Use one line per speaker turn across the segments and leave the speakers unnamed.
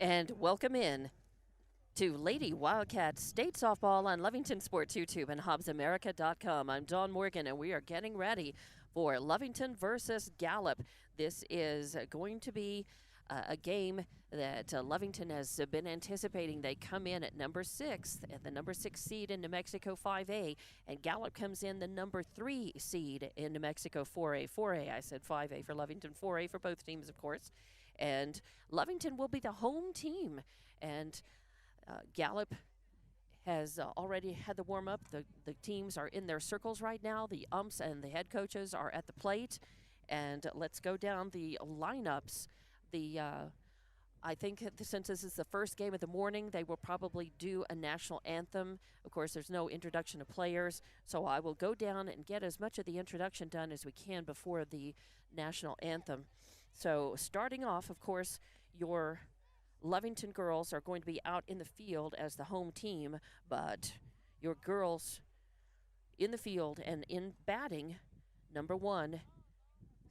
And welcome in to Lady Wildcats State Softball on Lovington Sports YouTube and HobbsAmerica.com. I'm Dawn Morgan, and we are getting ready for Lovington versus Gallup. This is going to be a game that Lovington has been anticipating. They come in at number 6, at the number 6 seed in New Mexico 5A, and Gallup comes in the number 3 seed in New Mexico 4A. 4A, I said 5A for Lovington, 4A for both teams, of course. And Lovington will be the home team. And Gallup has already had the warm-up. The teams are in their circles right now. The umps and the head coaches are at the plate. And let's go down the lineups. I think since this is the first game of the morning, they will probably do a national anthem. Of course, there's no introduction of players, so I will go down and get as much of the introduction done as we can before the national anthem. So starting off, of course, your Lovington girls are going to be out in the field as the home team, but your girls in the field and in batting, number 1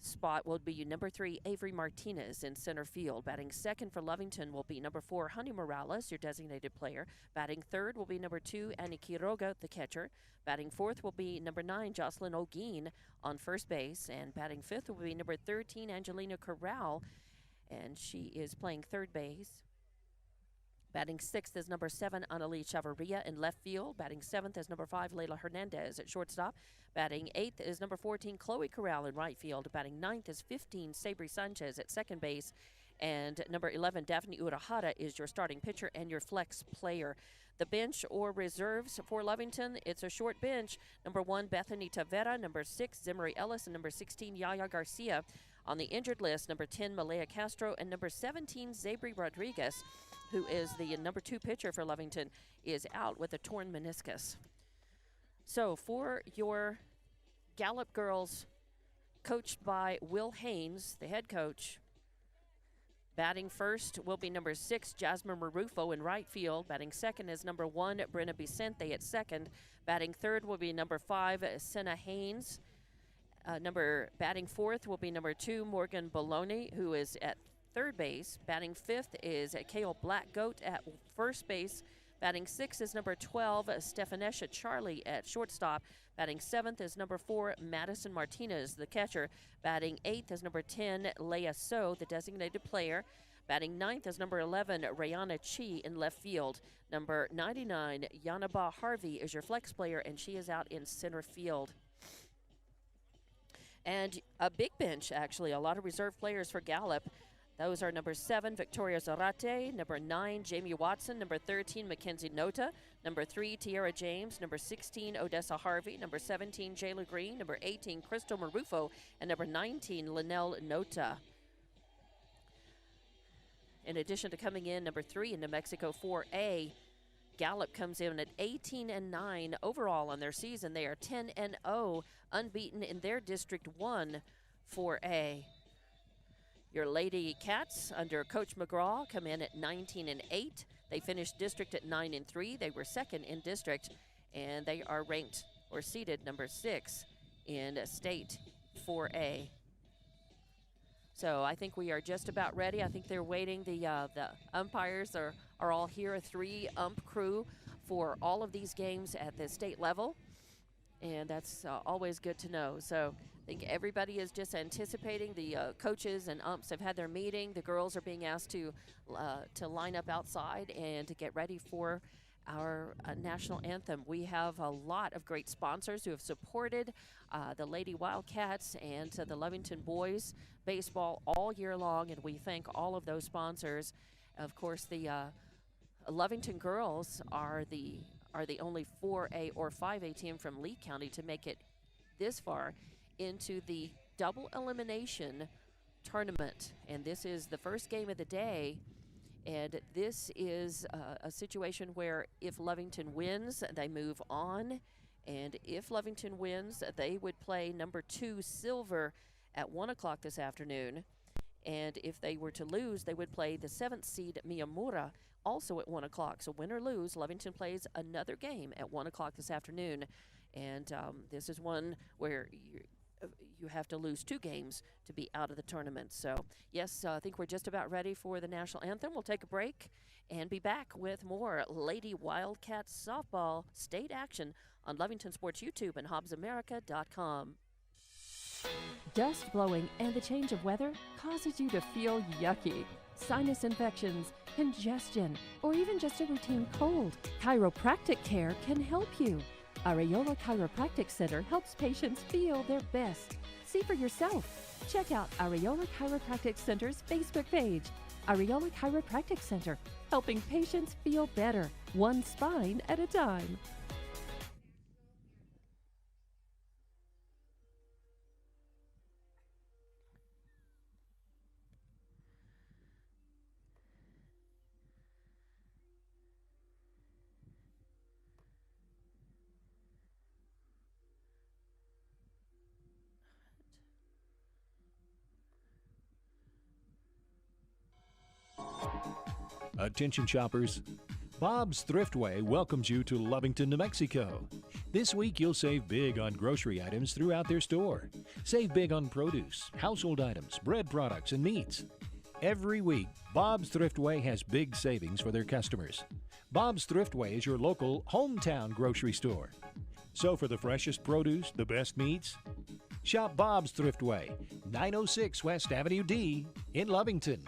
spot will be number 3, Avery Martinez in center field. Batting second for Lovington will be number 4, Honey Morales, your designated player. Batting third will be number 2, Annie Quiroga, the catcher. Batting fourth will be number 9, Jocelyn O'Gean on first base. And batting fifth will be number 13, Angelina Corral, and she is playing third base. Batting sixth is number 7, Annalise Chavarria in left field. Batting seventh is number 5, Leila Hernandez at shortstop. Batting eighth is number 14, Chloe Corral in right field. Batting ninth is 15, Sabri Sanchez at second base. And number 11, Daphne Urahara is your starting pitcher and your flex player. The bench or reserves for Lovington, it's a short bench. Number 1, Bethany Tavera. Number 6, Zimri Ellis. And number 16, Yaya Garcia. On the injured list, number 10, Malaya Castro. And number 17, Zabri Rodriguez, who is the number 2 pitcher for Lovington, is out with a torn meniscus. So for your Gallup girls, coached by Will Haynes, the head coach, batting first will be number 6, Jasmine Marufo in right field. Batting second is number 1, Brenna Vicente at second. Batting third will be number 5, Senna Haynes. Batting fourth will be number 2, Morgan Bologna, who is at third base. Batting fifth is Kale Blackgoat at first base. Batting sixth is number 12, Stephanesha Charlie at shortstop. Batting seventh is number 4, Madison Martinez, the catcher. Batting eighth is number 10, Leia So, the designated player. Batting ninth is number 11, Rayana Chi in left field. Number 99, Yanaba Harvey is your flex player, and she is out in center field. And a big bench, actually, a lot of reserve players for Gallup. Those are number 7, Victoria Zarate, number 9, Jamie Watson, number 13, Mackenzie Nota, number 3, Tiara James, number 16, Odessa Harvey, number 17, Jayla Green, number 18, Crystal Marufo, and number 19, Linnell Nota. In addition to coming in number 3 in New Mexico 4A, Gallup comes in at 18-9 overall on their season. They are 10-0, unbeaten in their District 1 4A. Your Lady Cats under Coach McGraw come in at 19-8. They finished district at 9-3. They were second in district, and they are ranked or seeded number 6 in state 4A. So I think we are just about ready. I think they're waiting. The umpires are all here, a 3 ump crew for all of these games at the state level, and that's always good to know. So I think everybody is just anticipating. The coaches and umps have had their meeting. The girls are being asked to line up outside and to get ready for our national anthem. We have a lot of great sponsors who have supported the Lady Wildcats and the Lovington boys baseball all year long, and we thank all of those sponsors. Of course, the Lovington girls are the only 4A or 5A team from Lee County to make it this far into the double elimination tournament, and this is the first game of the day. And this is a situation where if Lovington wins, they move on, and if Lovington wins, they would play number 2 Silver at 1 o'clock this afternoon, and if they were to lose, they would play the 7th seed Miyamura also at 1 o'clock. So win or lose, Lovington plays another game at 1 o'clock this afternoon. And this is one where you have to lose 2 games to be out of the tournament. So, yes, I think we're just about ready for the national anthem. We'll take a break and be back with more Lady Wildcats softball state action on Lovington Sports YouTube and HobbsAmerica.com.
Dust blowing and the change of weather causes you to feel yucky. Sinus infections, congestion, or even just a routine cold. Chiropractic care can help you. Areola Chiropractic Center helps patients feel their best. See for yourself. Check out Areola Chiropractic Center's Facebook page. Areola Chiropractic Center, helping patients feel better, one spine at a time.
Attention shoppers, Bob's Thriftway welcomes you to Lovington, New Mexico. This week you'll save big on grocery items throughout their store. Save big on produce, household items, bread products, and meats. Every week, Bob's Thriftway has big savings for their customers. Bob's Thriftway is your local hometown grocery store. So for the freshest produce, the best meats, shop Bob's Thriftway, 906 West Avenue D in Lovington.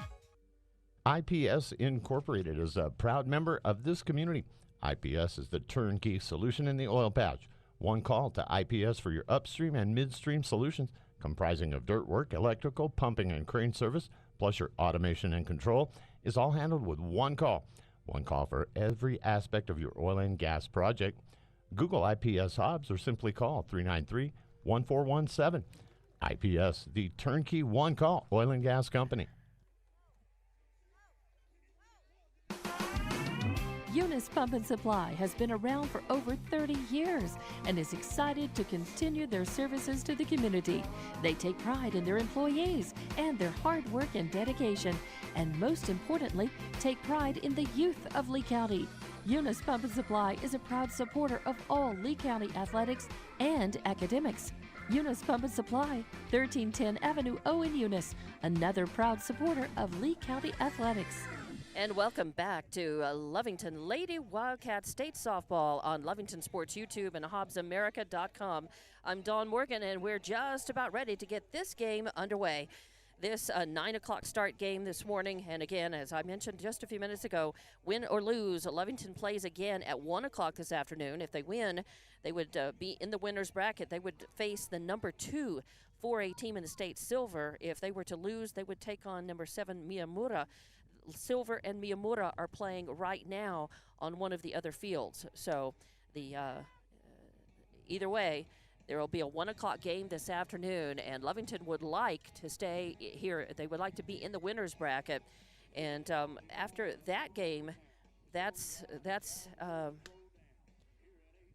IPS Incorporated is a proud member of this community. IPS is the turnkey solution in the oil patch. One call to IPS for your upstream and midstream solutions, comprising of dirt work, electrical, pumping, and crane service, plus your automation and control, is all handled with one call. One call for every aspect of your oil and gas project. Google IPS Hobbs or simply call 393-1417. IPS, the turnkey one-call oil and gas company.
Eunice Pump and Supply has been around for over 30 years and is excited to continue their services to the community. They take pride in their employees and their hard work and dedication, and most importantly, take pride in the youth of Lee County. Eunice Pump and Supply is a proud supporter of all Lee County athletics and academics. Eunice Pump and Supply, 1310 Avenue O in Eunice, another proud supporter of Lee County athletics.
And welcome back to Lovington Lady Wildcat State Softball on Lovington Sports YouTube and HobbsAmerica.com. I'm Dawn Morgan, and we're just about ready to get this game underway. This 9 o'clock start game this morning, and again, as I mentioned just a few minutes ago, win or lose, Lovington plays again at 1 o'clock this afternoon. If they win, they would be in the winner's bracket. They would face the number 2 4A team in the state, Silver. If they were to lose, they would take on number 7, Miyamura. Silver and Miyamura are playing right now on one of the other fields. So the either way, there will be a 1 o'clock game this afternoon, and Lovington would like to stay here. They would like to be in the winner's bracket. And after that game, that's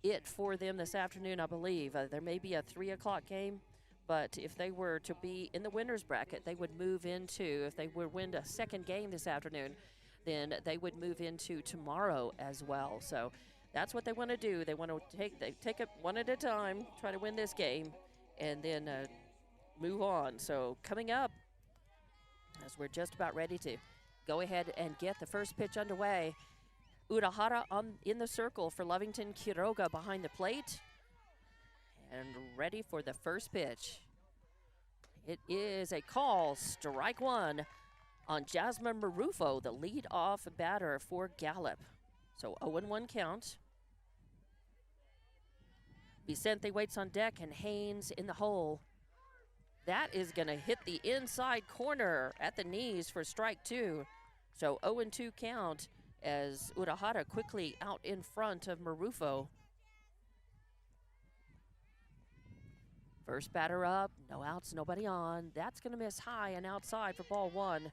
it for them this afternoon, I believe. There may be a 3 o'clock game. But if they were to be in the winner's bracket, they would move into, if they were win a second game this afternoon, then they would move into tomorrow as well. So that's what they want to do. They want to take it one at a time, try to win this game, and then move on. So coming up, as we're just about ready to go ahead and get the first pitch underway, Urahara in the circle for Lovington, Quiroga behind the plate. And ready for the first pitch. It is a call, strike one, on Jasmine Marufo, the lead-off batter for Gallup. So 0-1 count. Vicente waits on deck, and Haynes in the hole. That is going to hit the inside corner at the knees for strike 2. So 0-2 count as Urahara quickly out in front of Marufo. First batter up, no outs, nobody on. That's going to miss high and outside for ball 1.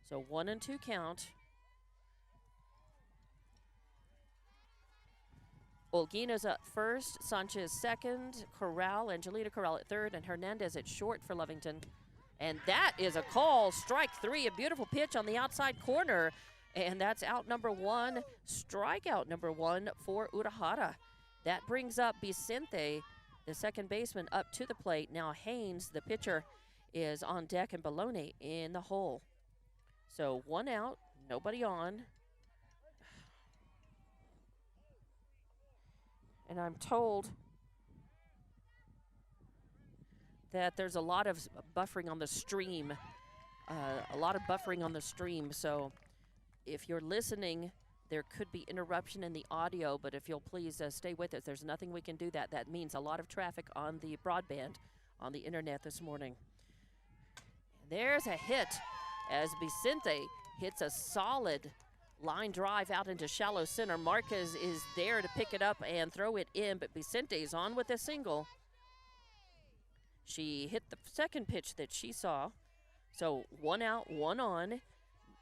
So 1-2 count. Olguina's up first, Sanchez second, Angelina Corral at third, and Hernandez at short for Lovington. And that is a call, strike 3, a beautiful pitch on the outside corner. And that's out number 1, strikeout number 1 for Urahara. That brings up Vicente. the second baseman up to the plate. Now Haynes, the pitcher, is on deck, and Baloney in the hole. So 1 out, nobody on. And I'm told that there's a lot of buffering on the stream. So if you're listening, there could be interruption in the audio, but if you'll please stay with us. There's nothing we can do that. That means a lot of traffic on the broadband, on the internet this morning. There's a hit as Vicente hits a solid line drive out into shallow center. Marquez is there to pick it up and throw it in, but Vicente's on with a single. She hit the second pitch that she saw. So 1 out, 1 on.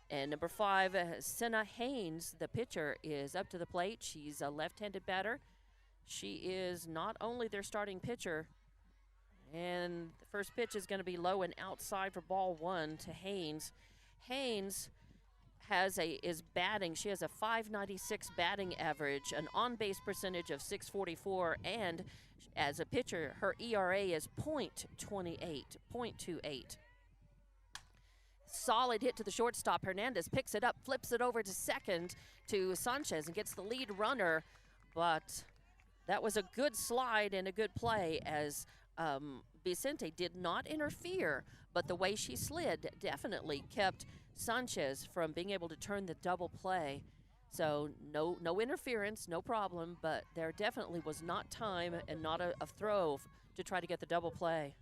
And number 5, Senna Haynes, the pitcher, is up to the plate. She's a left-handed batter. She is not only their starting pitcher, and the first pitch is going to be low and outside for ball 1 to Haynes. Haynes is batting. She has a .596 batting average, an on-base percentage of .644, and as a pitcher, her ERA is .28. Solid hit to the shortstop. Hernandez picks it up, flips it over to second to Sanchez, and gets the lead runner. But that was a good slide and a good play as Vicente did not interfere, but the way she slid definitely kept Sanchez from being able to turn the double play. So no interference, no problem, but there definitely was not time and not a throw to try to get the double play.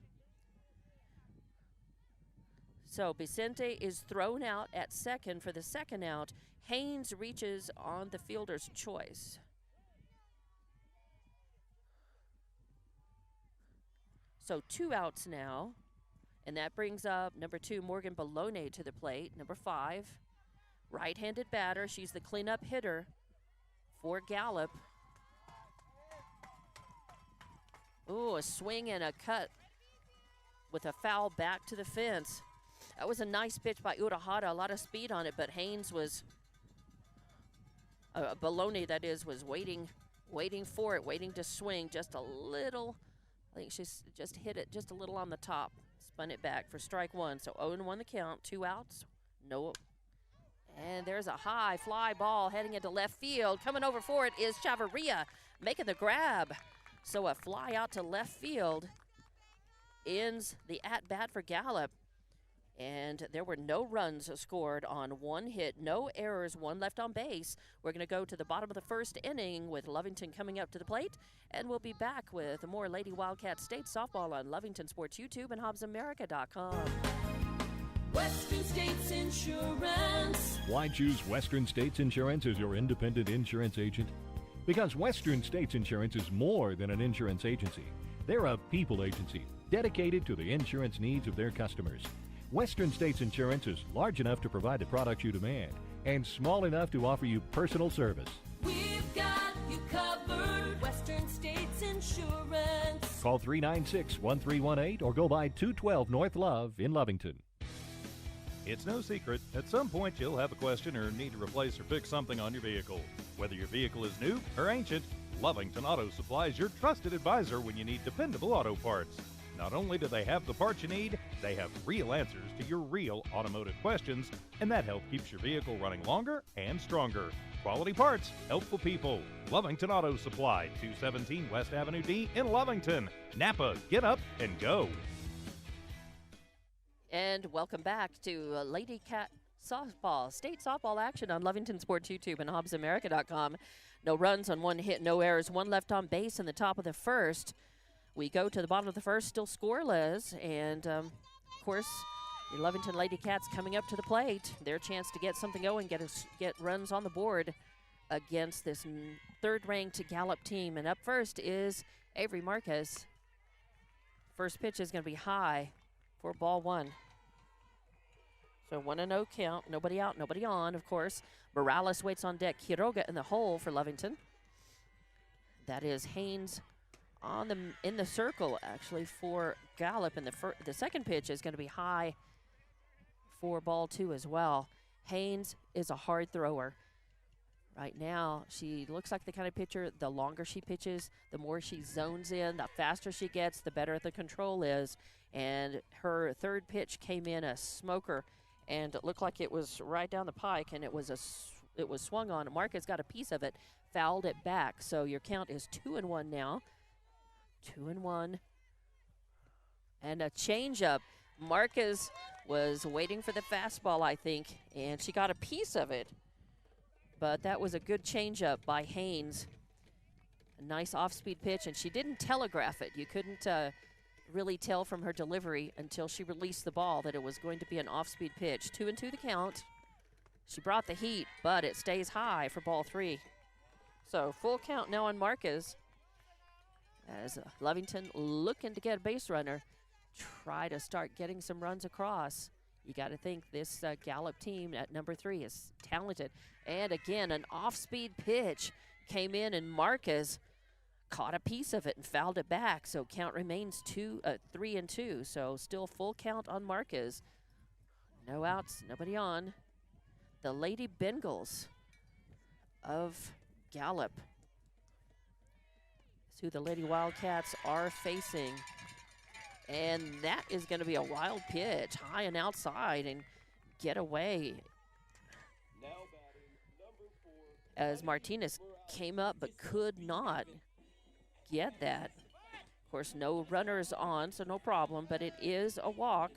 So Vicente is thrown out at second for the second out. Haynes reaches on the fielder's choice. So 2 outs now, and that brings up number 2, Morgan Baloney, to the plate. Number 5, right-handed batter. She's the cleanup hitter for Gallup. Ooh, a swing and a cut with a foul back to the fence. That was a nice pitch by Urahara, a lot of speed on it, but Haynes was, Baloney that is, was waiting for it, waiting to swing just a little. I think she's just hit it just a little on the top, spun it back for strike 1. So 0-1 the count, 2 outs, no. And there's a high fly ball heading into left field. Coming over for it is Chavarria, making the grab. So a fly out to left field ends the at-bat for Gallup. And there were no runs scored on 1 hit, no errors, 1 left on base. We're going to go to the bottom of the first inning with Lovington coming up to the plate, and we'll be back with more Lady Wildcat State softball on Lovington Sports YouTube and HobbsAmerica.com.
Western States Insurance.
Why choose Western States Insurance as your independent insurance agent? Because Western States Insurance is more than an insurance agency. They're a people agency dedicated to the insurance needs of their customers. Western States Insurance is large enough to provide the products you demand and small enough to offer you personal service.
We've got you covered. Western States Insurance.
Call 396-1318 or go by 212 North Love in Lovington.
It's no secret, at some point you'll have a question or need to replace or fix something on your vehicle. Whether your vehicle is new or ancient, Lovington Auto Supply is your trusted advisor when you need dependable auto parts. Not only do they have the parts you need, they have real answers to your real automotive questions, and that help keeps your vehicle running longer and stronger. Quality parts, helpful people. Lovington Auto Supply, 217 West Avenue D in Lovington. Napa, get up and go.
And welcome back to Lady Cat softball, state softball action on Lovington Sports YouTube and HobbsAmerica.com. No runs on 1 hit, no errors, 1 left on base in the top of the first. We go to the bottom of the first, still scoreless, and of course, the Lovington Lady Cats coming up to the plate. Their chance to get something going, get runs on the board against this third-ranked Gallup team. And up first is Avery Marquez. First pitch is going to be high for ball 1. So 1-0 count, nobody out, nobody on, of course. Morales waits on deck. Quiroga in the hole for Lovington. That is Haynes in the circle, actually, for Gallup. And the second pitch is going to be high for ball 2 as well. Haynes is a hard thrower. Right now, she looks like the kind of pitcher, the longer she pitches, the more she zones in, the faster she gets, the better the control is. And her third pitch came in a smoker, and it looked like it was right down the pike, and it was swung on. Marcus got a piece of it, fouled it back. So your count is 2-1 now. 2-1. And a changeup. Marcus was waiting for the fastball, I think, and she got a piece of it. But that was a good changeup by Haynes. A nice off-speed pitch, and she didn't telegraph it. You couldn't really tell from her delivery until she released the ball that it was going to be an off-speed pitch. 2-2 the count. She brought the heat, but it stays high for ball 3. So full count now on Marcus. As Lovington looking to get a base runner, try to start getting some runs across. You got to think this Gallup team at number 3 is talented. And again, an off-speed pitch came in, and Marcus caught a piece of it and fouled it back. So count remains 3-2. So still full count on Marcus. No outs, nobody on. The Lady Bengals of Gallup is who the Lady Wildcats are facing. And that is going to be a wild pitch, high and outside, and get away. As Martinez came up but could not get that. Of course, no runners on, so no problem, but it is a walk.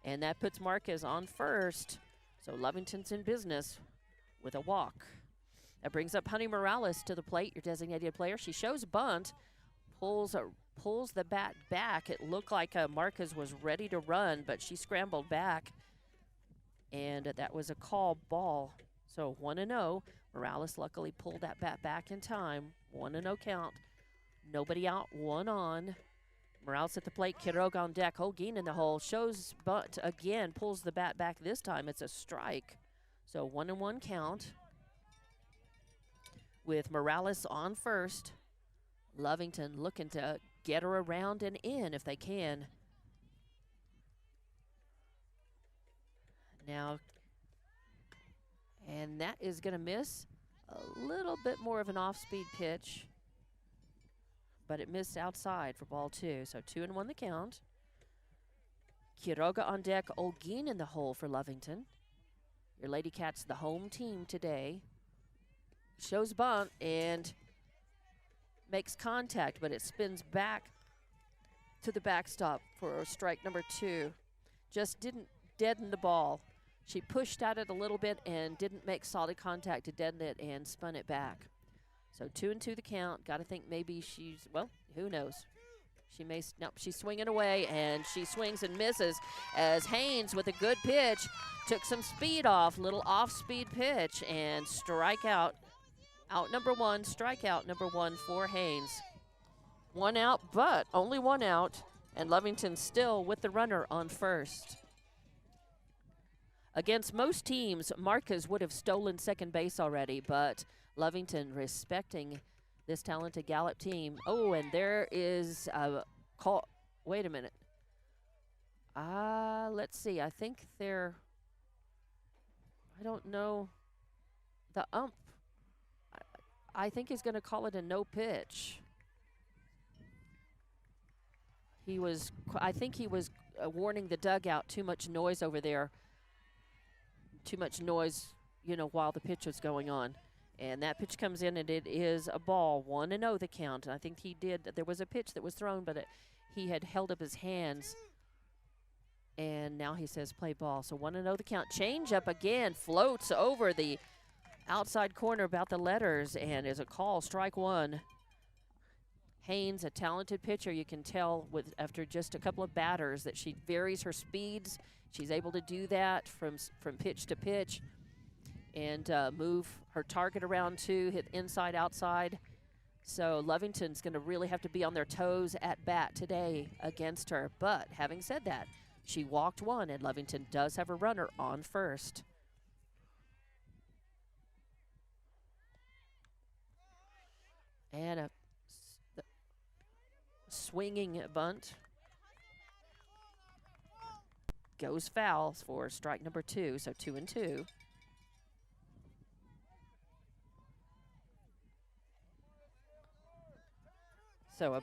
And that puts Marquez on first. So Lovington's in business with a walk. That brings up Honey Morales to the plate, your designated player. She shows bunt, pulls the bat back. It looked like Marquez was ready to run, but she scrambled back. And that was a call ball. So 1-0. Morales luckily pulled that bat back in time. 1-0 count. Nobody out, one on. Morales at the plate, Quiroga on deck. Holguin in the hole, shows bunt again, pulls the bat back this time. It's a strike. So 1-1 count. With Morales on first. Lovington looking to get her around and in if they can. Now, and that is going to miss. A little bit more of an off-speed pitch, but it missed outside for ball 2. So 2-1 the count. Quiroga on deck, Holguin in the hole for Lovington. Your Lady Cats, the home team today. Shows bunt and makes contact, but it spins back to the backstop for strike number 2. Just didn't deaden the ball. She pushed at it a little bit and didn't make solid contact to deaden it and spun it back. So 2-2 the count. Got to think maybe she's, well, who knows? She may, nope, she's swinging away, and she swings and misses as Haynes with a good pitch took some speed off, little off-speed pitch, and strikeout. Out number 1, strikeout number 1 for Haynes. 1 out, but only 1 out, and Lovington still with the runner on first. Against most teams, Marquez would have stolen second base already, but Lovington respecting this talented Gallup team. Oh, and there is a call. Wait a minute. Let's see. I think they're, I don't know. The ump, I think he's going to call it a no pitch. I think he was warning the dugout, too much noise over there. Too much noise, you know, while the pitch was going on. And that pitch comes in, and it is a ball. 1-0 the count. I think he did. There was a pitch that was thrown, but he had held up his hands. And now he says play ball. So 1-0 the count. Change up again. Floats over the outside corner about the letters, and is a call. Strike 1. Haynes, a talented pitcher. You can tell after just a couple of batters that she varies her speeds. She's able to do that from pitch to pitch and move her target around too, hit inside, outside. So Lovington's going to really have to be on their toes at bat today against her. But having said that, she walked 1, and Lovington does have a runner on first. And a swinging bunt. Goes foul for strike number 2, so 2-2. So a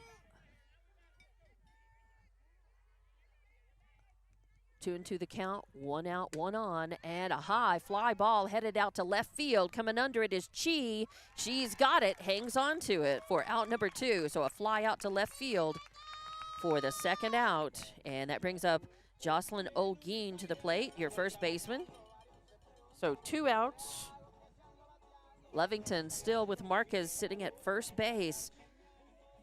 2-2 the count, 1 out, 1 on, and a high fly ball headed out to left field. Coming under it is Chi. She's got it, hangs on to it for out number 2. So a fly out to left field for the second out, and that brings up Jocelyn Olguin to the plate, your first baseman. So 2 outs. Lovington still with Marquez sitting at first base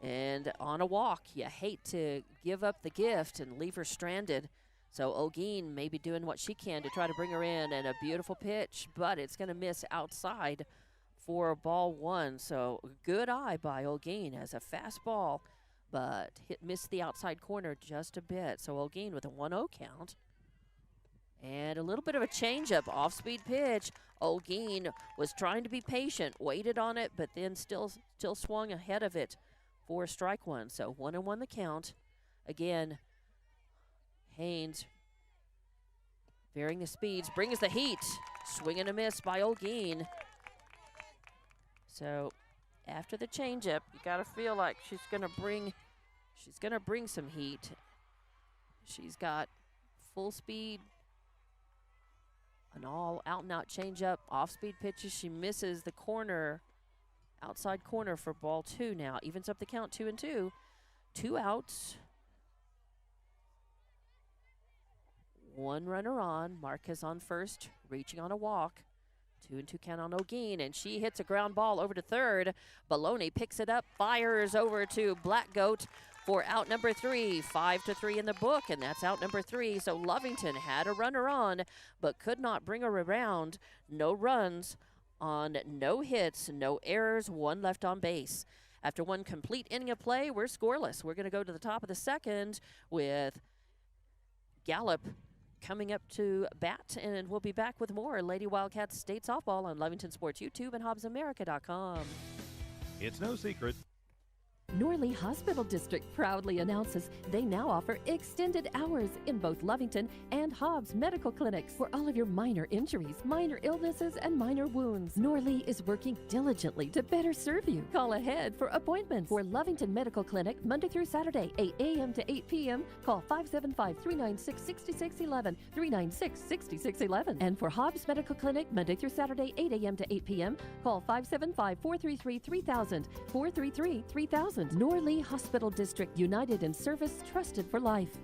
and on a walk. You hate to give up the gift and leave her stranded. So Olguin may be doing what she can to try to bring her in, and a beautiful pitch, but it's going to miss outside for ball 1. So good eye by Olguin as a fastball, but missed the outside corner just a bit. So Olguin with a 1-0 count. And a little bit of a changeup, off-speed pitch. Olguin was trying to be patient, waited on it, but then still swung ahead of it for strike 1. So 1-1 the count. Again, Haynes varying the speeds, brings the heat. Swing and a miss by Olguin. So after the changeup, you got to feel like she's gonna bring some heat. She's got full speed, an all out and out changeup, off speed pitches. She misses the corner, outside corner for ball 2 now. Evens up the count, 2-2. 2 outs. 1 runner on. Marquez on first, reaching on a walk. 2-2 count on Olguin, and she hits a ground ball over to third. Baloney picks it up, fires over to Black Goat for out number 3. 5-3 in the book, and that's out number 3. So Lovington had a runner on, but could not bring her around. No runs on no hits, no errors, 1 left on base. After 1 complete inning of play, we're scoreless. We're going to go to the top of the second with Gallup coming up to bat, and we'll be back with more Lady Wildcats State Softball on Lovington Sports YouTube and HobbsAmerica.com.
It's no secret.
Norley Hospital District proudly announces they now offer extended hours in both Lovington and Hobbs medical clinics for all of your minor injuries, minor illnesses, and minor wounds. Norley is working diligently to better serve you. Call ahead for appointments for Lovington Medical Clinic Monday through Saturday, 8 a.m. to 8 p.m. Call 575-396-6611, 396-6611. And for Hobbs Medical Clinic Monday through Saturday, 8 a.m. to 8 p.m. Call 575-433-3000, 433-3000. Norley Hospital District, united in service, trusted for life.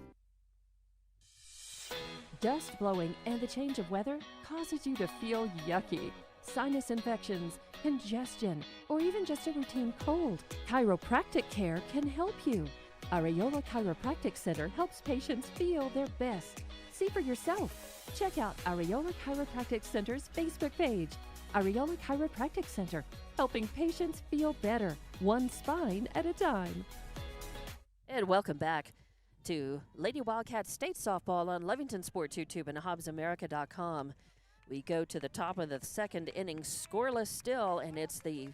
Dust blowing and the change of weather causes you to feel yucky. Sinus infections, congestion, or even just a routine cold. Chiropractic care can help you. Areola Chiropractic Center helps patients feel their best. See for yourself. Check out Areola Chiropractic Center's Facebook page. Areola Chiropractic Center, helping patients feel better, one spine at a time.
And welcome back to Lady Wildcats State Softball on Lovington Sports YouTube and HobbsAmerica.com. We go to the top of the second inning, scoreless still, and it's the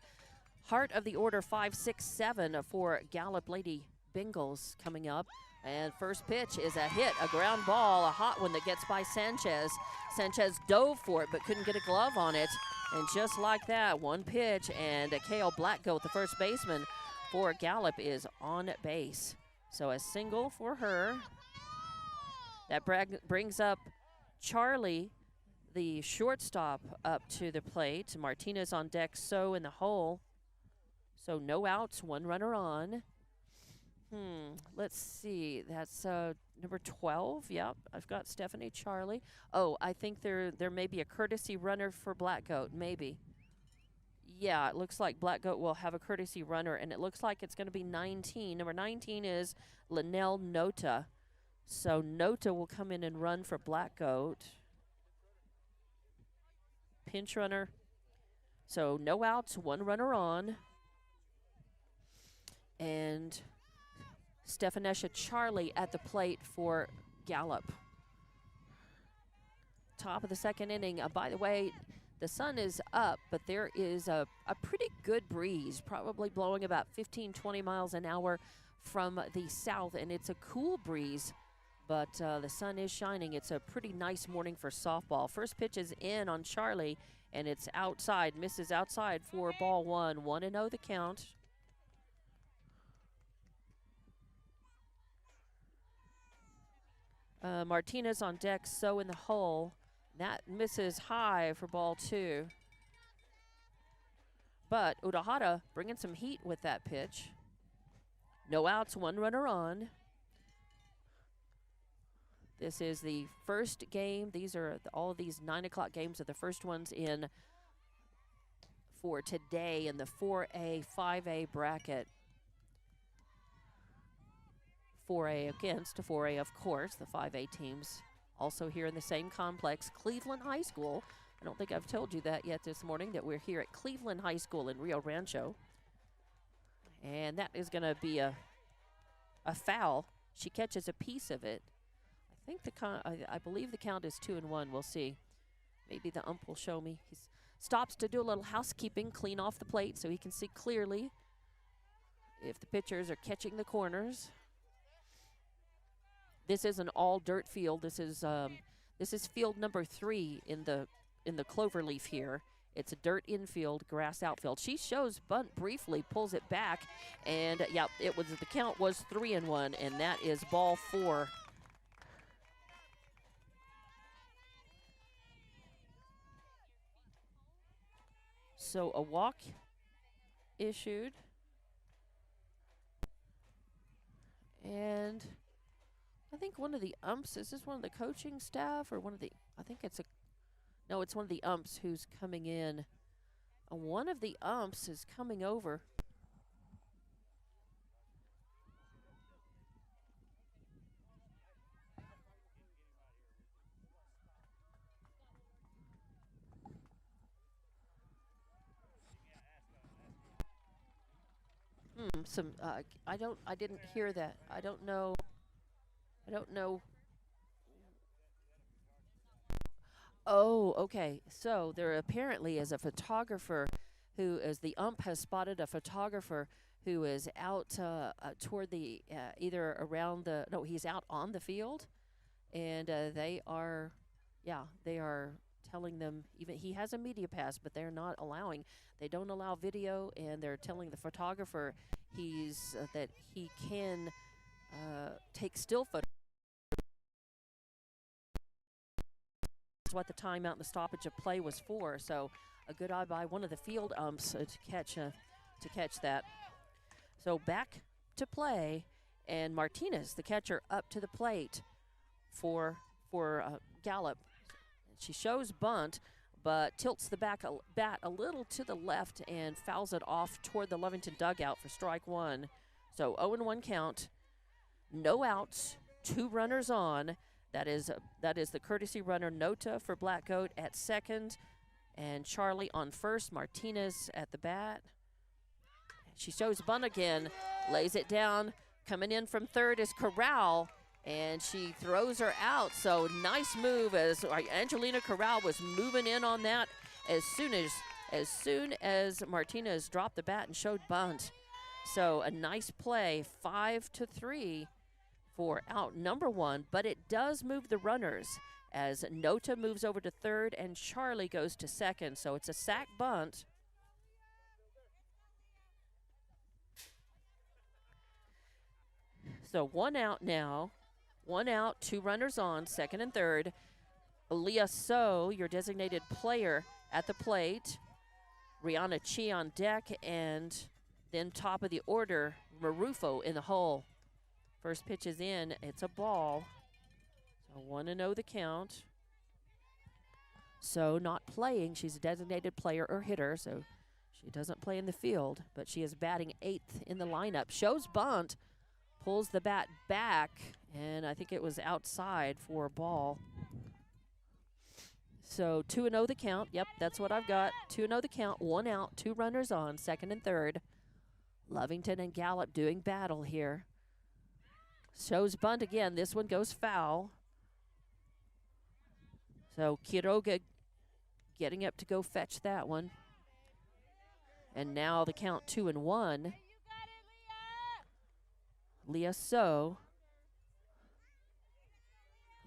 heart of the order 5-6-7 for Gallup Lady Bengals coming up. And first pitch is a hit, a ground ball, a hot one that gets by Sanchez. Sanchez dove for it but couldn't get a glove on it. And just like that, 1 pitch, and Kale Blackgoat, the first baseman for Gallup, is on base. So a single for her. That brings up Charlie, the shortstop, up to the plate. Martinez on deck, so in the hole. So no outs, 1 runner on. Let's see. That's number 12. Yep, I've got Stephanie Charlie. Oh, I think there may be a courtesy runner for Black Goat, maybe. Yeah, it looks like Black Goat will have a courtesy runner, and it looks like it's going to be 19. Number 19 is Linnell Nota. So Nota will come in and run for Black Goat. Pinch runner. So no outs, 1 runner on. And Stephanesha Charlie at the plate for Gallup. Top of the second inning. By the way, the sun is up, but there is a pretty good breeze, probably blowing about 15-20 miles an hour from the south, and it's a cool breeze, but the sun is shining. It's a pretty nice morning for softball. First pitch is in on Charlie, and it's outside, misses outside for ball 1. 1-0 the count. Martinez on deck, so in the hole. That misses high for ball 2. But Urahara bringing some heat with that pitch. No outs, 1 runner on. This is the first game. These are all of these 9 o'clock games are the first ones in for today in the 4A, 5A bracket. 4A against 4A, of course, the 5A teams. Also here in the same complex, Cleveland High School. I don't think I've told you that yet this morning, that we're here at Cleveland High School in Rio Rancho. And that is going to be a foul. She catches a piece of it. I think I believe the count is 2-1. We'll see. Maybe the ump will show me. He stops to do a little housekeeping, clean off the plate so he can see clearly if the pitchers are catching the corners. This is an all dirt field. This is field number 3 in the cloverleaf here. It's a dirt infield, grass outfield. She shows bunt briefly, pulls it back, and yeah, the count was 3-1, and that is ball 4. So a walk issued, and I think one of the umps, is this one of the coaching staff or one of the, no, it's one of the umps who's coming in. One of the umps is coming over. I didn't hear that. I don't know. Oh, okay. So there apparently is a photographer who is, the ump has spotted a photographer who is out toward the, either around the, no, he's out on the field. And they are telling them, even he has a media pass, but they're not allowing, they don't allow video, and they're telling the photographer that he can take still photos. That's what the timeout and the stoppage of play was for. So a good eye by one of the field umps to catch that. So back to play, and Martinez, the catcher, up to the plate for Gallup. She shows bunt, but tilts the bat a little to the left and fouls it off toward the Lovington dugout for strike 1. So 0-1 count, no outs, 2 runners on. That is the courtesy runner Nota for Black Goat at second, and Charlie on first. Martinez at the bat. She shows bunt again, lays it down. Coming in from third is Corral, and she throws her out. So nice move as Angelina Corral was moving in on that as soon as Martinez dropped the bat and showed bunt. So a nice play, 5-3 for out number 1, but it does move the runners as Nota moves over to third and Charlie goes to second. So it's a sack bunt. So 1 out now. 1 out, 2 runners on, second and third. Aaliyah So, your designated player at the plate. Rihanna Chi on deck, and then top of the order, Marufo in the hole. First pitch is in, it's a ball. So 1-0 the count. So not playing, she's a designated player or hitter, so she doesn't play in the field, but she is batting 8th in the lineup. Shows bunt, pulls the bat back, and I think it was outside for a ball. So 2-0 the count. Yep, that's what I've got. 2-0 the count, 1 out, 2 runners on, second and third. Lovington and Gallup doing battle here. Shows bunt again. This one goes foul. So Quiroga getting up to go fetch that one. And now the count 2-1. Leah So.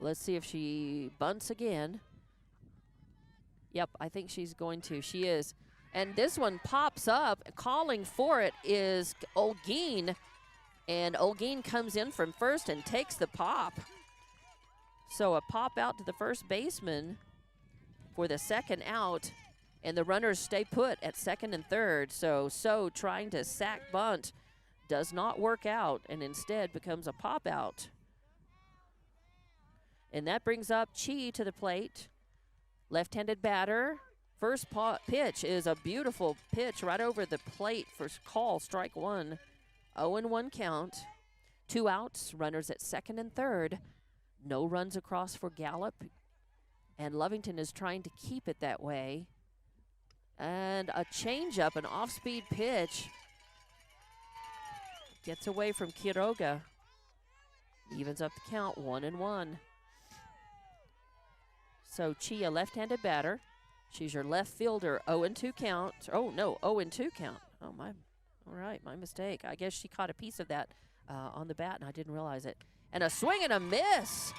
Let's see if she bunts again. Yep, I think she's going to. She is. And this one pops up. Calling for it is Olguin. And Olguin comes in from first and takes the pop. So a pop out to the first baseman for the second out, and the runners stay put at second and third. So trying to sack bunt does not work out and instead becomes a pop out. And that brings up Chi to the plate. Left-handed batter. First pitch is a beautiful pitch right over the plate for call, strike one. 0-1 count. 2 outs, runners at second and third. No runs across for Gallup. And Lovington is trying to keep it that way. And a changeup, an off-speed pitch. Gets away from Quiroga. Evens up the count, 1-1. So Chi, a left-handed batter. She's your left fielder, 0-2 count. Oh, no, 0-2 count. Oh, my. All right, my mistake. I guess she caught a piece of that on the bat, and I didn't realize it. And a swing and a miss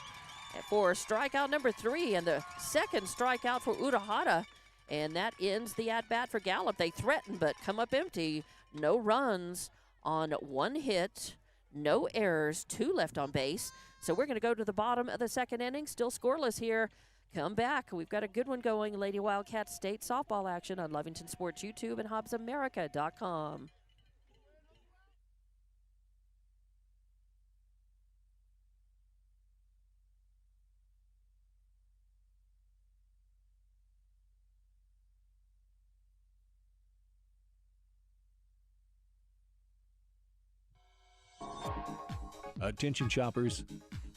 for strikeout number 3, and the second strikeout for Urahara. And that ends the at-bat for Gallup. They threaten, but come up empty. No runs on 1 hit, no errors, 2 left on base. So we're going to go to the bottom of the second inning. Still scoreless here. Come back. We've got a good one going. Lady Wildcats State softball action on Lovington Sports YouTube and HobbsAmerica.com.
Attention shoppers.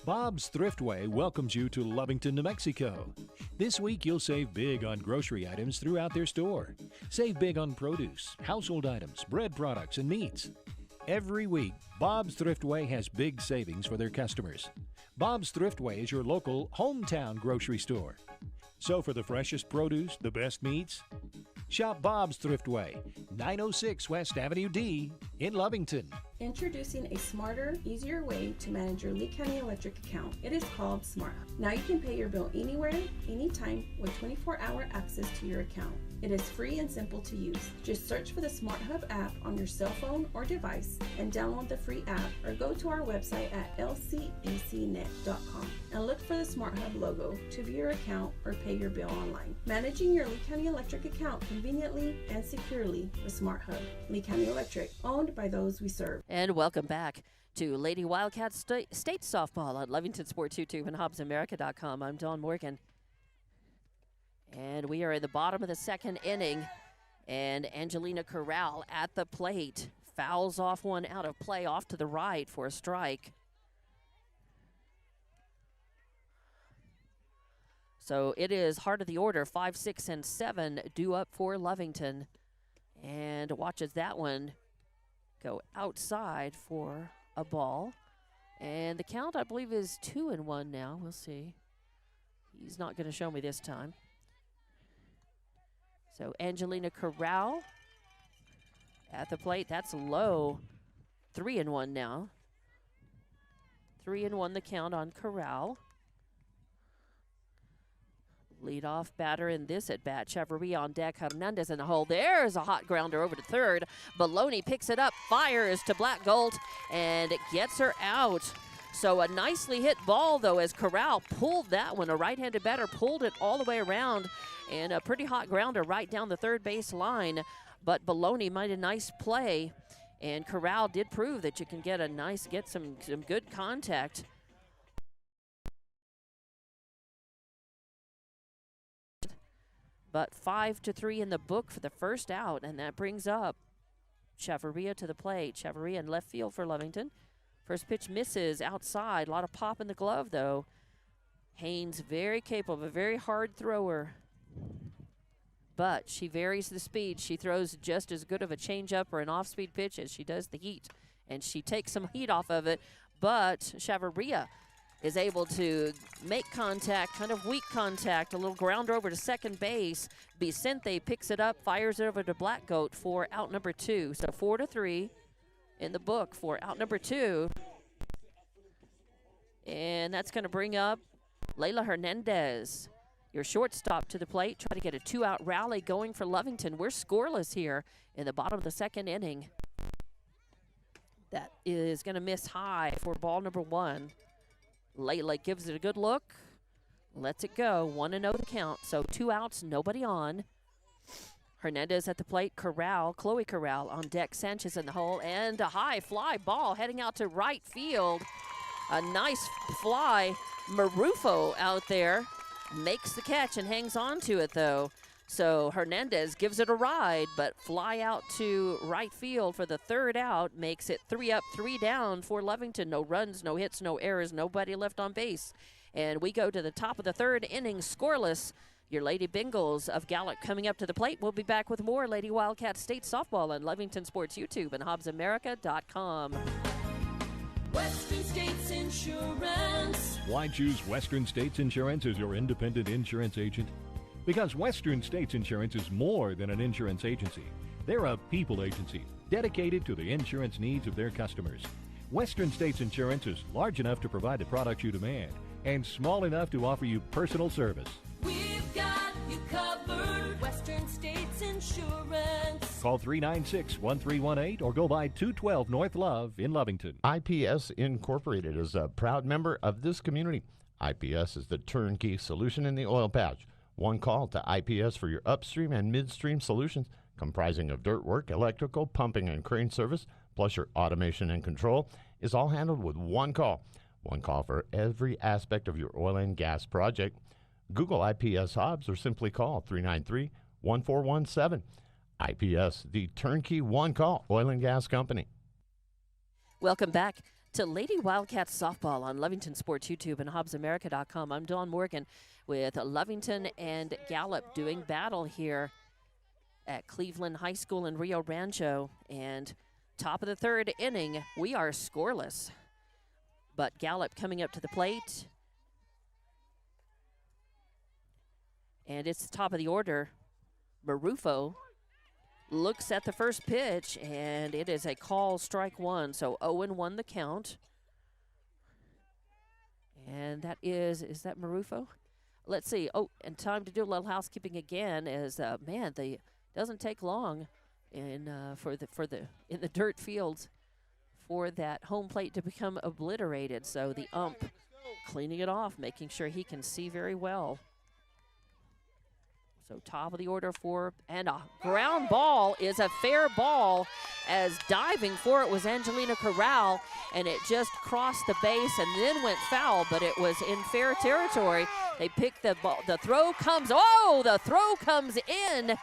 Bob's Thriftway welcomes you to Lovington, New Mexico. This week you'll save big on grocery items throughout their store. Save big on produce, household items, bread products, and meats. Every week, Bob's Thriftway has big savings for their customers. Bob's Thriftway is your local hometown grocery store. So for the freshest produce, the best meats, shop Bob's Thriftway, 906 West Avenue D in Lovington.
Introducing a smarter, easier way to manage your Lee County Electric account. It is called SmartHub. Now you can pay your bill anywhere, anytime, with 24-hour access to your account. It is free and simple to use. Just search for the SmartHub app on your cell phone or device and download the free app, or go to our website at lcecnet.com and look for the SmartHub logo to view your account or pay your bill online. Managing your Lee County Electric account conveniently and securely with SmartHub. Lee County Electric, owned by those we serve.
And welcome back to Lady Wildcats State softball on Lovington Sports YouTube and HobbsAmerica.com. I'm Dawn Morgan. And we are in the bottom of the second inning. And Angelina Corral at the plate fouls off one out of play off to the right for a strike. So it is heart of the order, 5, 6, and 7 due up for Lovington. And watches that one go outside for a ball. And the count, I believe, is 2-1 now. We'll see. He's not going to show me this time. So Angelina Corral at the plate. That's low. 3-1 now. 3-1 the count on Corral. Leadoff batter in this at-bat. Chavarria on deck. Hernandez in the hole. There's a hot grounder over to third. Baloney picks it up, fires to Black Gold, and it gets her out. So a nicely hit ball, though, as Corral pulled that one. A right-handed batter pulled it all the way around, and a pretty hot grounder right down the third base line. But Baloney made a nice play, and Corral did prove that you can get some good contact. But 5-3 in the book for the first out, and that brings up Chavarria to the plate. Chavarria in left field for Lovington. First pitch misses outside. A lot of pop in the glove, though. Haynes very capable, a very hard thrower. But she varies the speed. She throws just as good of a changeup or an off-speed pitch as she does the heat. And she takes some heat off of it. But Chavarria is able to make contact, kind of weak contact, a little grounder over to second base. Vicente picks it up, fires it over to Black Goat for out number 2. So 4-3 in the book for out number 2. And that's going to bring up Layla Hernandez, your shortstop, to the plate. Try to get a 2-out rally going for Lovington. We're scoreless here in the bottom of the second inning. That is going to miss high for ball number 1. Layla gives it a good look, Lets it go. 1-0 to count. So 2 outs, nobody on. Hernandez at the plate. Chloe Corral on deck. Sanchez in the hole. And a high fly ball heading out to right field. A nice fly. Marufo out there makes the catch and hangs on to it, though. So Hernandez gives it a ride, but fly out to right field for the 3rd out makes it 3 up, 3 down for Lovington. No runs, no hits, no errors, nobody left on base. And we go to the top of the 3rd inning, scoreless. Your Lady Bengals of Gallup coming up to the plate. We'll be back with more Lady Wildcat State Softball on Lovington Sports YouTube and HobbsAmerica.com.
Western States Insurance.
Why choose Western States Insurance as your independent insurance agent? Because Western States Insurance is more than an insurance agency. They're a people agency dedicated to the insurance needs of their customers. Western States Insurance is large enough to provide the products you demand and small enough to offer you personal service.
We've got you covered. Western States Insurance.
Call 396-1318 or go by 212 North Love in Lovington.
IPS Incorporated is a proud member of this community. IPS is the turnkey solution in the oil patch. One call to IPS for your upstream and midstream solutions, comprising of dirt work, electrical, pumping, and crane service, plus your automation and control, is all handled with one call. One call for every aspect of your oil and gas project. Google IPS Hobbs or simply call 393-1417. IPS, the turnkey one-call oil and gas company.
Welcome back to Lady Wildcats Softball on Lovington Sports YouTube and HobbsAmerica.com. I'm Dawn Morgan with Lovington and Gallup doing battle here at Cleveland High School in Rio Rancho. And top of the 3rd inning, we are scoreless. But Gallup coming up to the plate. And it's the top of the order. Marufo looks at the first pitch, and it is a call, strike 1. So 0-1 the count. And that is that Marufo? Let's see. Oh, and time to do a little housekeeping again. As doesn't take long in the dirt fields for that home plate to become obliterated. So the ump cleaning it off, making sure he can see very well. So top of the order and a ground ball is a fair ball, as diving for it was Angelina Corral, and it just crossed the base and then went foul, but it was in fair territory. They picked the ball. The throw comes in,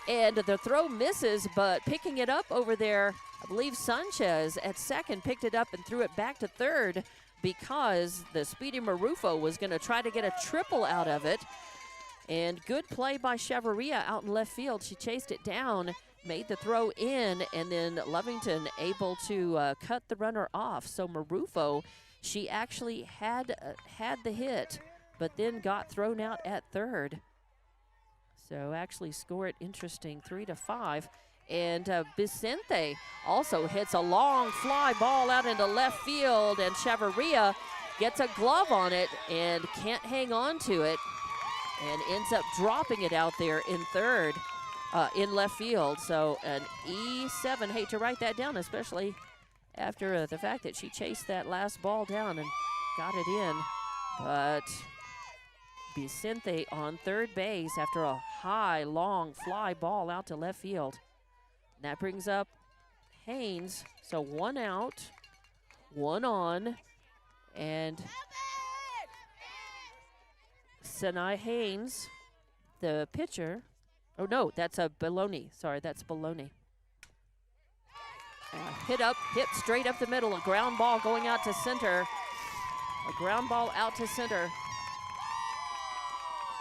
and the throw misses, but picking it up over there, I believe Sanchez at second picked it up and threw it back to third because the speedy Marufo was going to try to get a triple out of it. And good play by Chavarria out in left field. She chased it down, made the throw in, and then Lovington able to cut the runner off. So Marufo, she actually had the hit, but then got thrown out at third. So actually score it interesting, 3-5. And Vicente also hits a long fly ball out into left field, and Chavarria gets a glove on it and can't hang on to it, and ends up dropping it out there in left field. So an E7. Hate to write that down, especially after the fact that she chased that last ball down and got it in. But Vicente on third base after a high, long fly ball out to left field. And that brings up Haynes. So 1 out, 1 on, and Sanai Haynes, the pitcher. Oh, no, that's a Baloney. Sorry, that's Baloney. Hit straight up the middle. A ground ball going out to center. A ground ball out to center.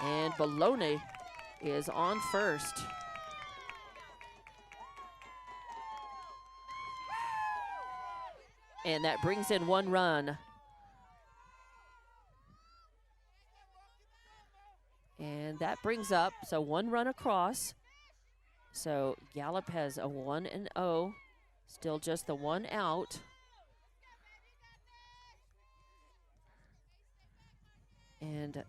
And Baloney is on first. And that brings in 1 run. And that brings up, so 1 run across. So Gallup has a 1-0, still just the 1 out. And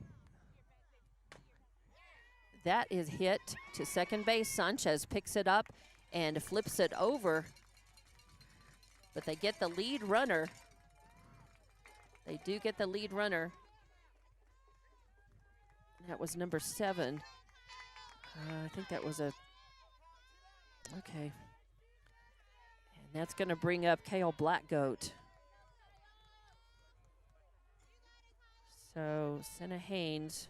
that is hit to second base. Sanchez picks it up and flips it over. But they get the lead runner. They do get the lead runner. That was number 7. I think that was a, okay. And that's going to bring up Kale Blackgoat. So Senna Haynes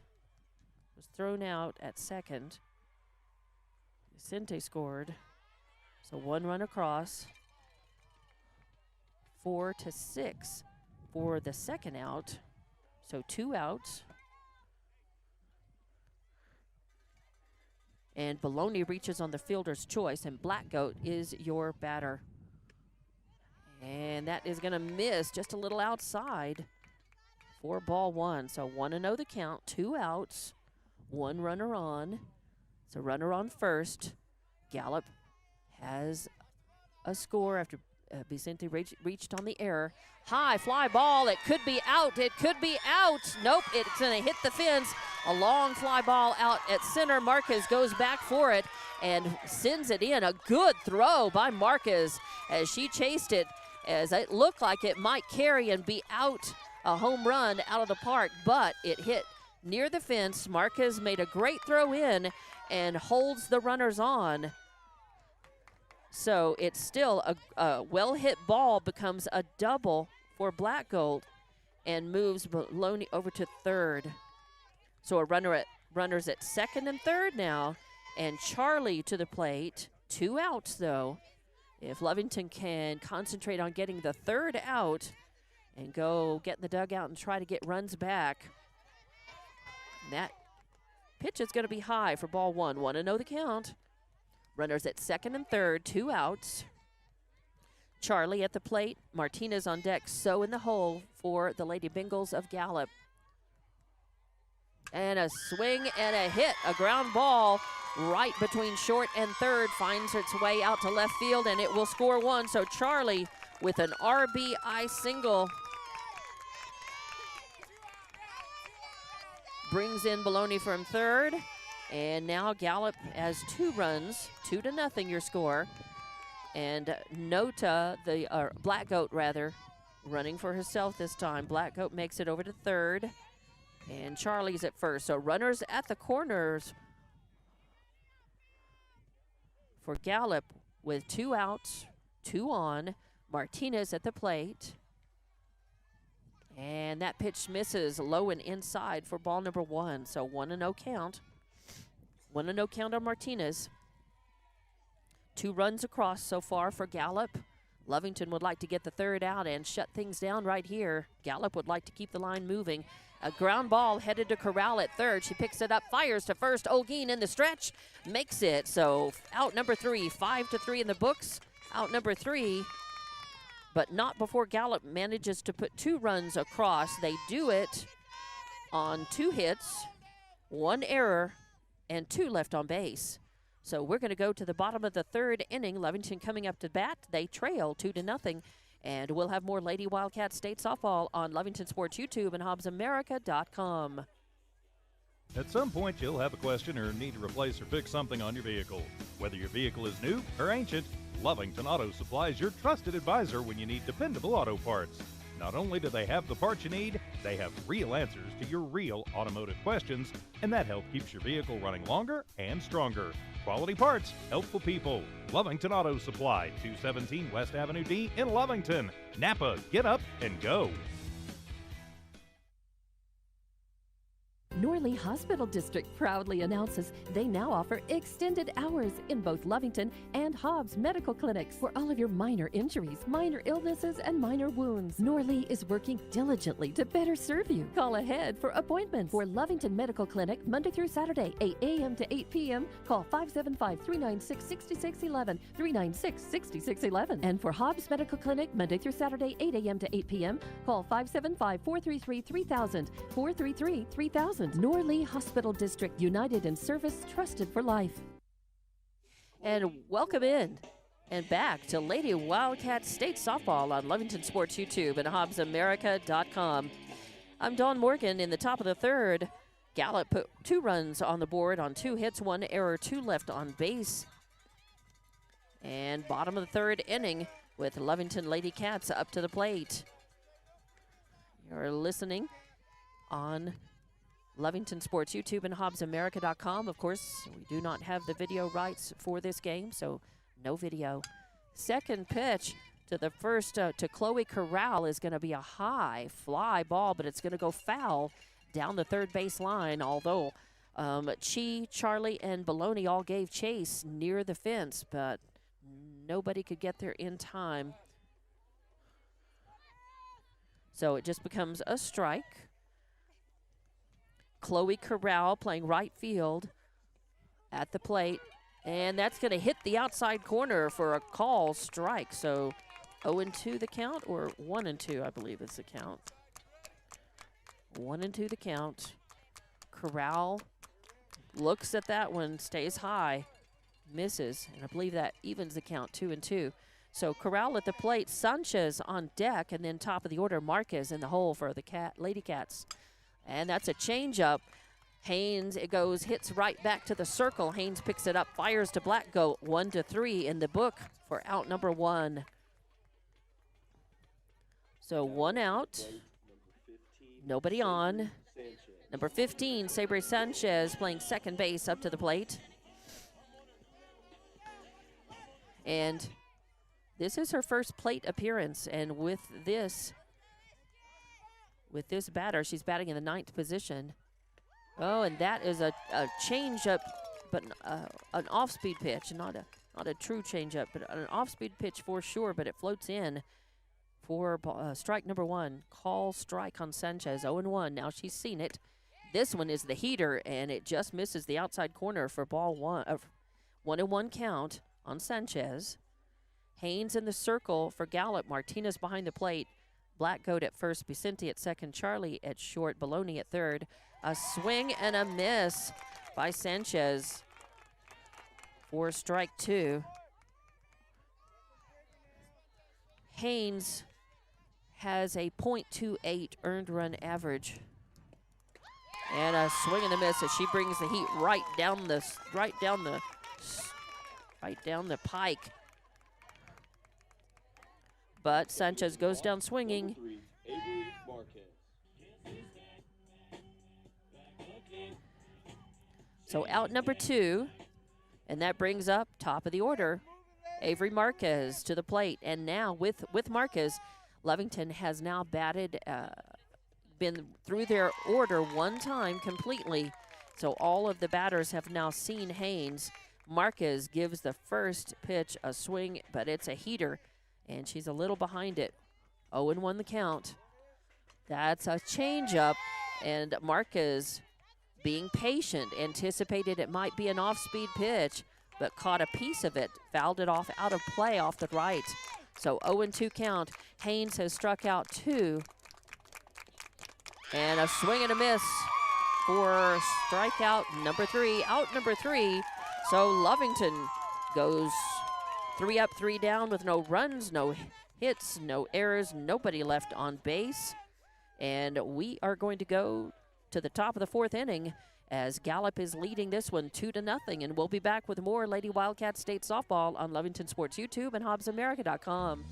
was thrown out at second. Vicente scored. So 1 run across. 4-6 for the second out. So 2 outs. And Baloney reaches on the fielder's choice, and Blackgoat is your batter. And that is going to miss just a little outside for ball 1. So 1-0 the count, 2 outs, 1 runner on. So runner on first. Gallup has a score after Vicente reached on the error. High fly ball. It could be out. It could be out. Nope. It's going to hit the fence. A long fly ball out at center. Marquez goes back for it and sends it in. A good throw by Marquez as she chased it, as it looked like it might carry and be out, a home run out of the park, but it hit near the fence. Marquez made a great throw in and holds the runners on. So it's still a well-hit ball, becomes a double for Blackgoat and moves Baloney over to third. So a runners at second and third now, and Charlie to the plate. 2 outs, though. If Lovington can concentrate on getting the third out and go get in the dugout and try to get runs back, that pitch is going to be high for ball 1. 1-0 the count. Runners at second and third, 2 outs. Charlie at the plate, Martinez on deck, so in the hole for the Lady Bengals of Gallup. And a swing and a hit, a ground ball right between short and third, finds its way out to left field, and it will score 1. So Charlie with an RBI single brings in Baloney from third. And now Gallup has 2 runs, 2-0 your score. And Nota, Blackgoat rather, running for herself this time. Blackgoat makes it over to third. And Charlie's at first. So runners at the corners for Gallup with 2 outs, 2 on. Martinez at the plate. And that pitch misses low and inside for ball number 1. So 1-0 count. 1-0 count on Martinez. 2 runs across so far for Gallup. Lovington would like to get the third out and shut things down right here. Gallup would like to keep the line moving. A ground ball headed to Corral at third. She picks it up, fires to first. Olguin in the stretch, makes it. So out number 3, 5-3 in the books. Out number 3, but not before Gallup manages to put 2 runs across. They do it on 2 hits, 1 error, and 2 left on base. So we're going to go to the bottom of the 3rd inning. Lovington coming up to bat. They trail 2-0. And we'll have more Lady Wildcat State softball on Lovington Sports YouTube and HobbsAmerica.com.
At some point, you'll have a question or need to replace or fix something on your vehicle. Whether your vehicle is new or ancient, Lovington Auto Supply is your trusted advisor when you need dependable auto parts. Not only do they have the parts you need, they have real answers to your real automotive questions, and that help keeps your vehicle running longer and stronger. Quality parts, helpful people. Lovington Auto Supply, 217 West Avenue D in Lovington. Napa, get up and go.
Norley Hospital District proudly announces they now offer extended hours in both Lovington and Hobbs medical clinics for all of your minor injuries, minor illnesses, and minor wounds. Norley is working diligently to better serve you. Call ahead for appointments for Lovington Medical Clinic Monday through Saturday, 8 a.m. to 8 p.m. Call 575-396-6611, 396-6611. And for Hobbs Medical Clinic Monday through Saturday, 8 a.m. to 8 p.m. Call 575-433-3000, 433-3000. Norley Hospital District, united in service, trusted for life.
And welcome in and back to Lady Wildcat State Softball on Lovington Sports YouTube and HobbsAmerica.com. I'm Dawn Morgan in the top of the 3rd. Gallup put 2 runs on the board on 2 hits, 1 error, 2 left on base. And bottom of the 3rd inning with Lovington Lady Cats up to the plate. You're listening on Lovington Sports YouTube and HobbsAmerica.com. Of course, we do not have the video rights for this game, so no video. Second pitch to the first, to Chloe Corral is going to be a high fly ball, but it's going to go foul down the third base line, although Chi, Charlie, and Baloney all gave chase near the fence, but nobody could get there in time. So it just becomes a strike. Chloe Corral playing right field at the plate, and that's going to hit the outside corner for a call strike. So 0-2 the count, or 1-2, I believe is the count. 1-2 the count. Corral looks at that one, stays high, misses, and I believe that evens the count, 2-2. So Corral at the plate, Sanchez on deck, and then top of the order, Marquez in the hole for the Lady Cats. And that's a changeup. Haynes, it goes, hits right back to the circle. Haynes picks it up, fires to Black Goat, 1-3 in the book for out number 1. So 1 out, nobody on. Number 15, Sabre Sanchez playing second base up to the plate. And this is her first plate appearance, and with this batter, she's batting in the 9th position. Oh, and that is a changeup, but an off-speed pitch, not a true changeup, but an off-speed pitch for sure. But it floats in for strike number 1. Call strike on Sanchez. 0-1. Now she's seen it. This one is the heater, and it just misses the outside corner for ball 1. 1-1 count on Sanchez. Haynes in the circle for Gallup. Martinez behind the plate. Black Goat at first, Vicente at second, Charlie at short, Baloney at third. A swing and a miss by Sanchez for strike 2. Haynes has a .28 earned run average. And a swing and a miss as she brings the heat right down the pike. But Sanchez goes down swinging. So out number 2, and that brings up top of the order, Avery Marquez to the plate. And now with Marquez, Lovington has now batted, been through their order 1 time completely. So all of the batters have now seen Haynes. Marquez gives the first pitch a swing, but it's a heater, and she's a little behind it. 0-1 the count. That's a changeup, and Marquez, being patient, anticipated it might be an off-speed pitch, but caught a piece of it, fouled it off out of play off the right. So 0-2 count. Haynes has struck out 2. And a swing and a miss for strikeout number 3. Out number 3. So Lovington goes 3 up, 3 down with no runs, no hits, no errors, nobody left on base. And we are going to go to the top of the 4th inning as Gallup is leading this one 2-0. And we'll be back with more Lady Wildcat State Softball on Lovington Sports YouTube and HobbsAmerica.com.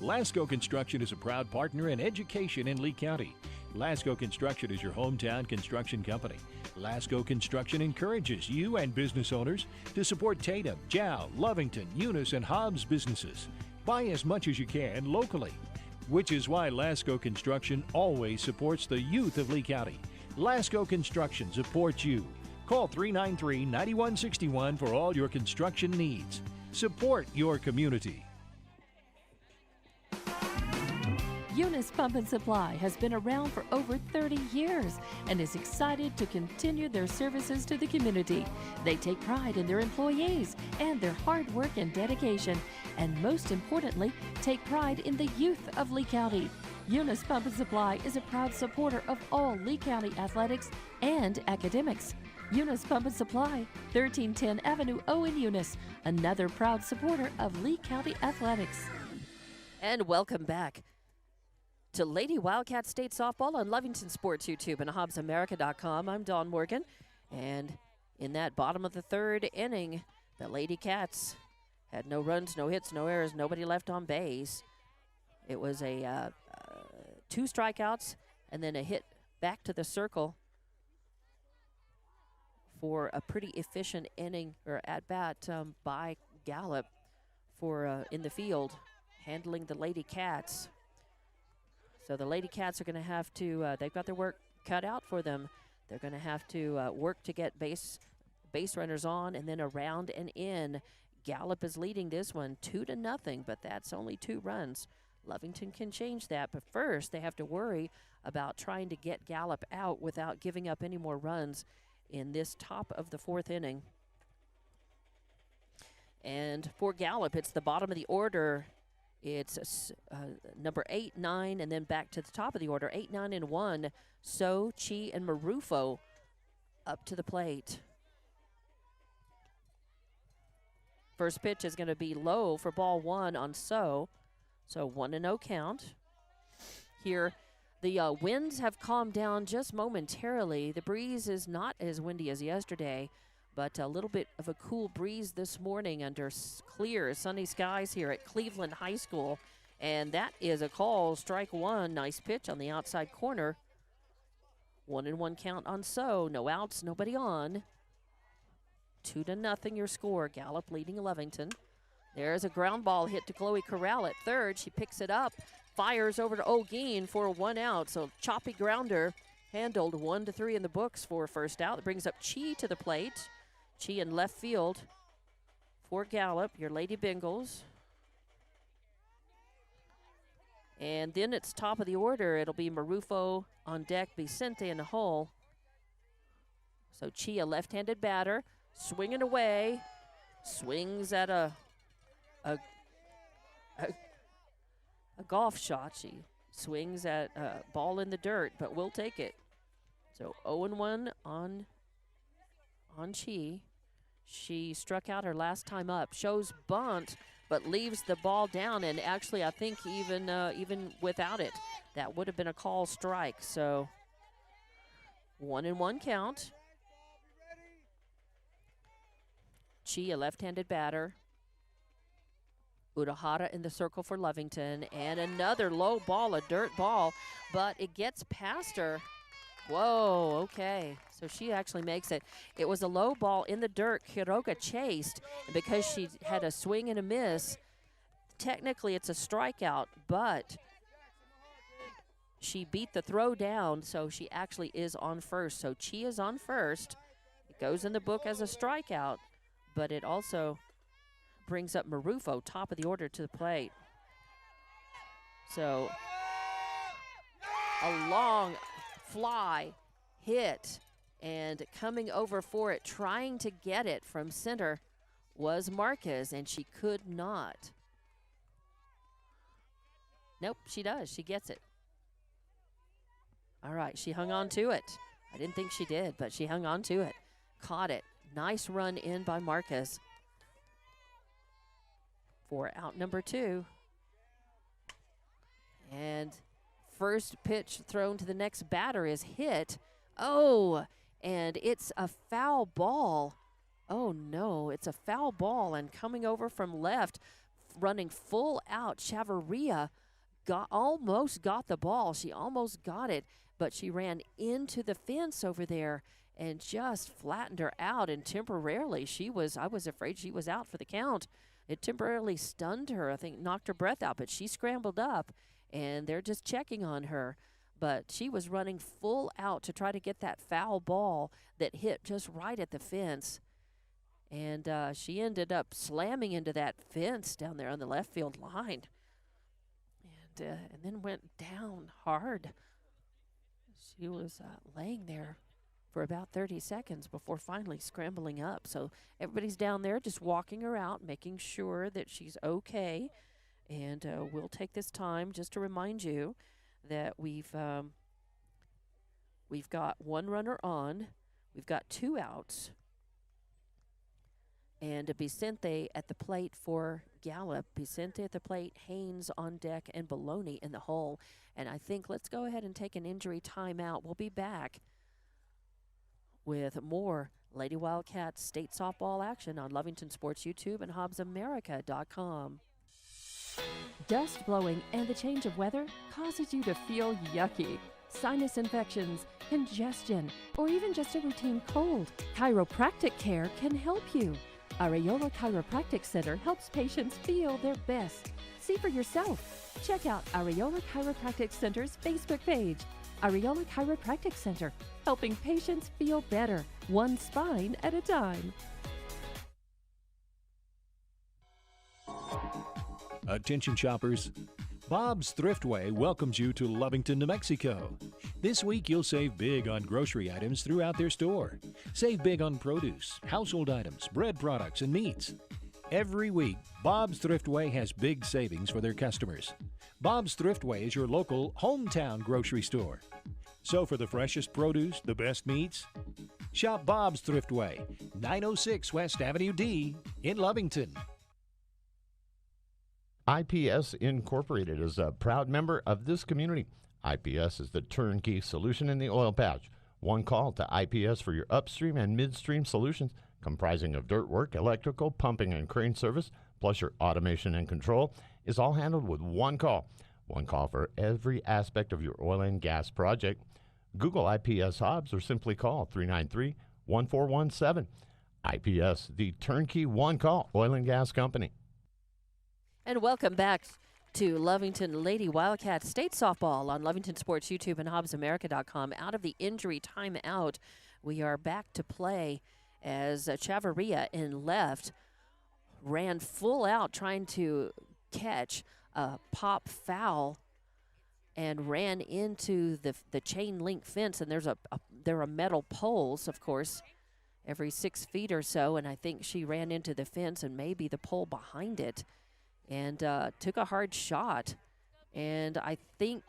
Lasco Construction is a proud partner in education in Lee County. Lasco Construction is your hometown construction company. Lasco Construction encourages you and business owners to support Tatum, Jow, Lovington, Eunice, and Hobbs businesses. Buy as much as you can locally, which is why Lasco Construction always supports the youth of Lee County. Lasco Construction supports you. Call 393-9161 for all your construction needs. Support your community.
Eunice Pump and Supply has been around for over 30 years and is excited to continue their services to the community. They take pride in their employees and their hard work and dedication, and most importantly, take pride in the youth of Lee County. Eunice Pump and Supply is a proud supporter of all Lee County athletics and academics. Eunice Pump and Supply, 1310 Avenue O in Eunice, another proud supporter of Lee County athletics.
And welcome back to Lady Wildcat State Softball on Lovington Sports YouTube and HobbsAmerica.com. I'm Dawn Morgan, and in that bottom of the 3rd inning, the Lady Cats had no runs, no hits, no errors, nobody left on base. It was a 2 strikeouts and then a hit back to the circle for a pretty efficient inning or at bat by Gallup for in the field, handling the Lady Cats. So the Lady Cats are going to have to, they've got their work cut out for them. They're going to have to work to get base runners on and then around and in. Gallup is leading this one 2-0, but that's only 2 runs. Lovington can change that, but first they have to worry about trying to get Gallup out without giving up any more runs in this top of the 4th inning. And for Gallup, it's the bottom of the order. It's number 8, 9, and then back to the top of the order. 8, 9, and 1. So, Chi, and Marufo up to the plate. First pitch is going to be low for ball 1 on So. So 1-0 count. Here, the winds have calmed down just momentarily. The breeze is not as windy as yesterday, but a little bit of a cool breeze this morning under clear sunny skies here at Cleveland High School. And that is a call, strike 1. Nice pitch on the outside corner. 1-1 count on So. No outs, nobody on. 2-0 your score. Gallup leading Lovington. There's a ground ball hit to Chloe Corral at third. She picks it up, fires over to O'Gean for 1 out. So choppy grounder handled 1-3 in the books for first out. That brings up Chi to the plate. Chi in left field for Gallup, your Lady Bengals. And then it's top of the order. It'll be Marufo on deck, Vicente in the hole. So Chi, a left-handed batter, swinging away, swings at a golf shot. She swings at a ball in the dirt, but we'll take it. So 0-1 on Chi. She struck out her last time up. Shows bunt, but leaves the ball down. And actually, I think even without it, that would have been a call strike. So 1-1 count. Chi, a left-handed batter. Urahara in the circle for Lovington. And another low ball, a dirt ball, but it gets past her. Whoa, okay. So she actually makes it. It was a low ball in the dirt. Quiroga chased, and because she had a swing and a miss, technically it's a strikeout, but she beat the throw down, so she actually is on first. So Chi is on first. It goes in the book as a strikeout, but it also brings up Marufo, top of the order, to the plate. So a long fly hit, and coming over for it, trying to get it from center, was Marquez, and she could not. Nope, she does. She gets it. All right, she hung on to it. I didn't think she did, but she hung on to it. Caught it. Nice run in by Marquez for out number 2. And first pitch thrown to the next batter is hit. Oh, and it's a foul ball. Oh, no, it's a foul ball. And coming over from left, running full out, Chavarria almost got the ball. She almost got it, but she ran into the fence over there and just flattened her out. And temporarily, I was afraid she was out for the count. It temporarily stunned her, I think knocked her breath out, but she scrambled up, and they're just checking on her. But she was running full out to try to get that foul ball that hit just right at the fence. And she ended up slamming into that fence down there on the left field line. And then went down hard. She was laying there for about 30 seconds before finally scrambling up. So everybody's down there just walking her out, making sure that she's okay. And we'll take this time just to remind you that we've got 1 runner on. We've got 2 outs. And Vicente at the plate for Gallup. Vicente at the plate, Haynes on deck, and Baloney in the hole. And I think let's go ahead and take an injury timeout. We'll be back with more Lady Wildcats state softball action on Lovington Sports YouTube and HobbsAmerica.com.
Dust blowing and the change of weather causes you to feel yucky. sinus infections, congestion, or even just a routine cold, chiropractic care can help you. Areola Chiropractic Center helps patients feel their best. See for yourself. Check out Areola Chiropractic Center's Facebook page. Areola Chiropractic Center, helping patients feel better, one spine at a time.
Attention shoppers. Bob's Thriftway welcomes you to Lovington, New Mexico. This week you'll save big on grocery items throughout their store. Save big on produce, household items, bread products, and meats. Every week, Bob's Thriftway has big savings for their customers. Bob's Thriftway is your local hometown grocery store. So for the freshest produce, the best meats, shop Bob's Thriftway, 906 West Avenue D in Lovington.
IPS Incorporated is a proud member of this community. IPS is the turnkey solution in the oil patch. One call to IPS for your upstream and midstream solutions, comprising of dirt work, electrical, pumping, and crane service, plus your automation and control, is all handled with one call. One call for every aspect of your oil and gas project. Google IPS Hobbs or simply call 393-1417. IPS, the turnkey one-call oil and gas company.
And welcome back to Lovington Lady Wildcat State Softball on Lovington Sports YouTube and HobbsAmerica.com. Out of the injury timeout, we are back to play as Chavarria in left ran full out trying to catch a pop foul and ran into the chain link fence. And there are metal poles, of course, every 6 feet or so. And I think she ran into the fence and maybe the pole behind it, and took a hard shot. And I think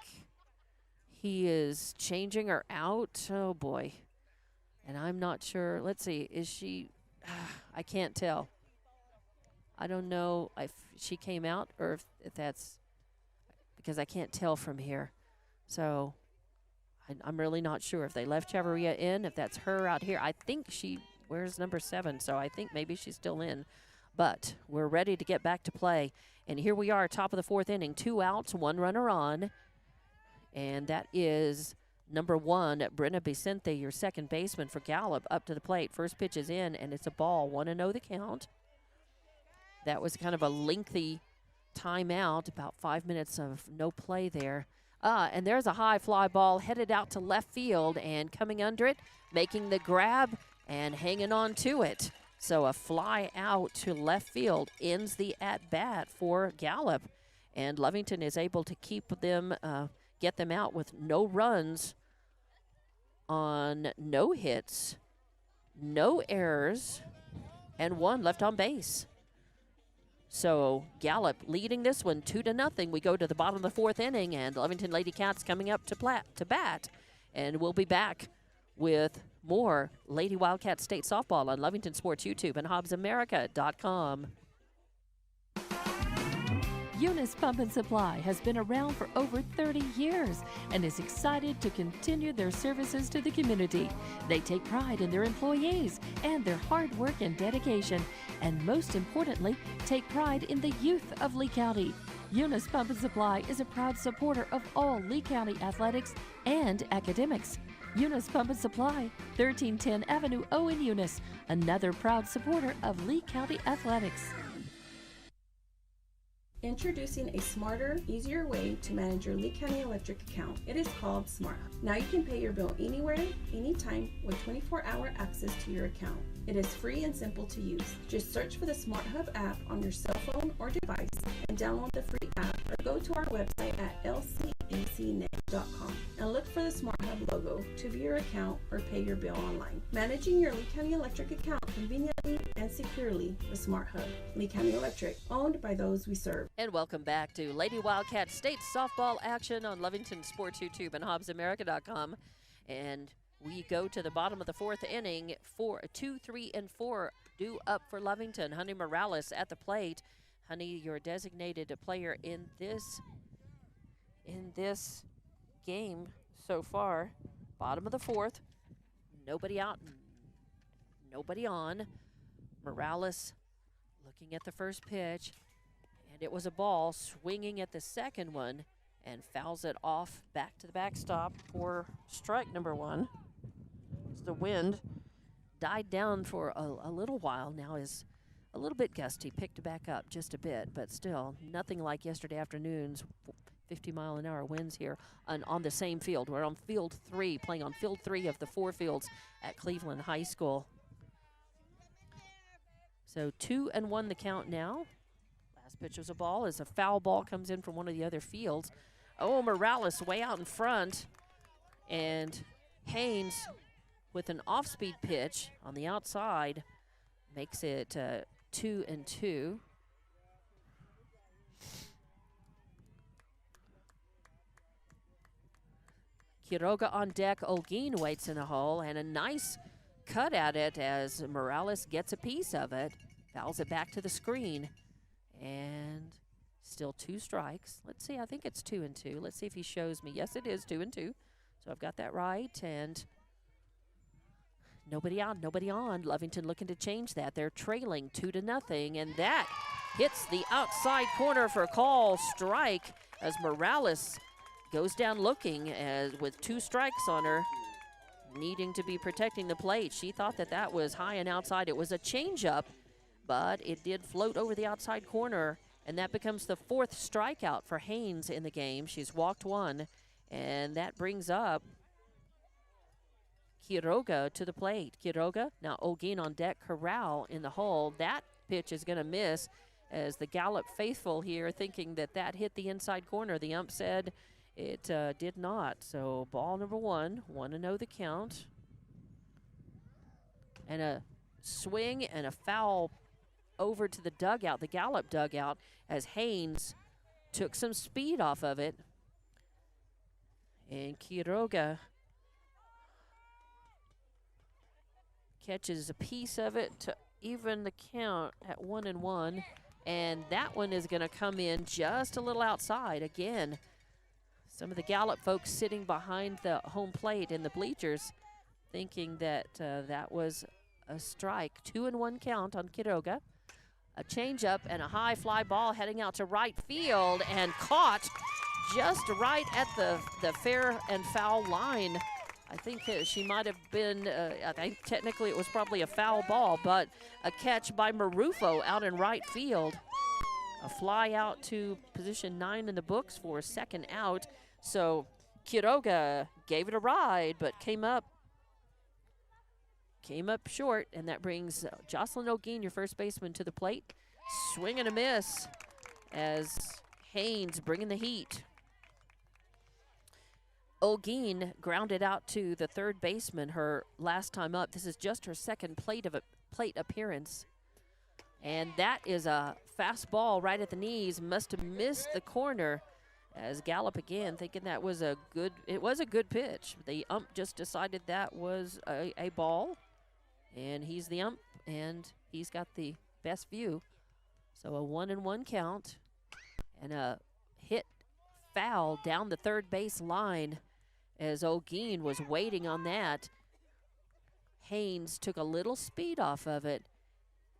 he is changing her out. Oh, boy. And I'm not sure. Let's see. Is she? I can't tell. I don't know if she came out or if that's because I can't tell from here. So I'm really not sure if they left Chavarria in, if that's her out here. I think she wears number 7, so I think maybe she's still in. But we're ready to get back to play. And here we are, top of the 4th inning, 2 outs, 1 runner on. And that is number 1, Brenna Vicente, your second baseman for Gallup, up to the plate. First pitch is in, and it's a ball, 1-0 the count. That was kind of a lengthy timeout, about 5 minutes of no play there. And there's a high fly ball headed out to left field, and coming under it, making the grab and hanging on to it. So a fly out to left field ends the at-bat for Gallup. And Lovington is able to keep them, get them out with no runs on no hits, no errors, and 1 left on base. So Gallup leading this one 2-0. We go to the bottom of the 4th inning, and Lovington Lady Cats coming up to bat. And we'll be back with more Lady Wildcat State Softball on Lovington Sports YouTube and HobbsAmerica.com.
Eunice Pump and Supply has been around for over 30 years and is excited to continue their services to the community. They take pride in their employees and their hard work and dedication, and most importantly, take pride in the youth of Lee County. Eunice Pump and Supply is a proud supporter of all Lee County athletics and academics. Eunice Pump and Supply, 1310 Avenue O in Eunice, another proud supporter of Lee County athletics.
Introducing a smarter, easier way to manage your Lee County Electric account. It is called Smart Hub. Now you can pay your bill anywhere, anytime, with 24-hour access to your account. It is free and simple to use. Just search for the Smart Hub app on your cell phone or device and download the free app, or go to our website at lcacnet.com and look for the Smart Hub logo to view your account or pay your bill online. Managing your Lee County Electric account conveniently and securely with Smart Hub. Lee County Electric, owned by those we serve.
And welcome back to Lady Wildcat State Softball action on Lovington Sports YouTube and HobbsAmerica.com. And we go to the bottom of the 4th inning. 2, 3, and 4 due up for Lovington. Honey Morales at the plate. Honey, you're designated a player in this game so far. Bottom of the 4th. Nobody out, nobody on. Morales looking at the first pitch, and it was a ball, swinging at the second one, and fouls it off back to the backstop for strike number 1. As the wind died down for a little while, now is a little bit gusty, picked it back up just a bit, but still nothing like yesterday afternoon's 50-mile-an-hour winds here on the same field. We're on field 3, playing on field 3 of the 4 fields at Cleveland High School. So 2-1 the count now. Last pitch was a ball as a foul ball comes in from one of the other fields. Oh, Morales way out in front, and Haynes with an off-speed pitch on the outside makes it 2-2. Quiroga on deck. Olguin waits in a hole, and a nice cut at it as Morales gets a piece of it, fouls it back to the screen, and still 2 strikes. Let's see, I think it's 2-2. Let's see if he shows me. Yes, it is 2-2. So I've got that right, and nobody out, nobody on. Lovington looking to change that. They're trailing 2-0, and that hits the outside corner for a call strike as Morales goes down looking with 2 strikes on her, needing to be protecting the plate. She thought that was high and outside. It was a changeup, but it did float over the outside corner, and that becomes the 4th strikeout for Haynes in the game. She's walked 1, and that brings up Quiroga to the plate. Quiroga, now Olguin on deck, Corral in the hole. That pitch is going to miss as the Gallup faithful here thinking that hit the inside corner. The ump said it did not. So ball number 1, 1-0 the count. And a swing and a foul over to the dugout, the Gallup dugout, as Haynes took some speed off of it. And Quiroga catches a piece of it to even the count at 1-1. And that one is going to come in just a little outside. Again, some of the Gallup folks sitting behind the home plate in the bleachers thinking that that was a strike. 2-1 count on Quiroga. A changeup and a high fly ball heading out to right field and caught just right at the fair and foul line. I think she might have been, I think technically it was probably a foul ball, but a catch by Marufo out in right field. A fly out to position 9 in the books for a second out. So Quiroga gave it a ride, but came up short, and that brings Jocelyn Olguin, your first baseman, to the plate. Swing and a miss as Haynes bringing the heat. Olguin grounded out to the third baseman her last time up. This is just her second plate appearance. And that is a fastball right at the knees. Must have missed the corner as Gallup again thinking it was a good pitch. The ump just decided that was a ball. And he's the ump, and he's got the best view. So a 1-1 count and a hit foul down the third base line as Olguin was waiting on that. Haynes took a little speed off of it,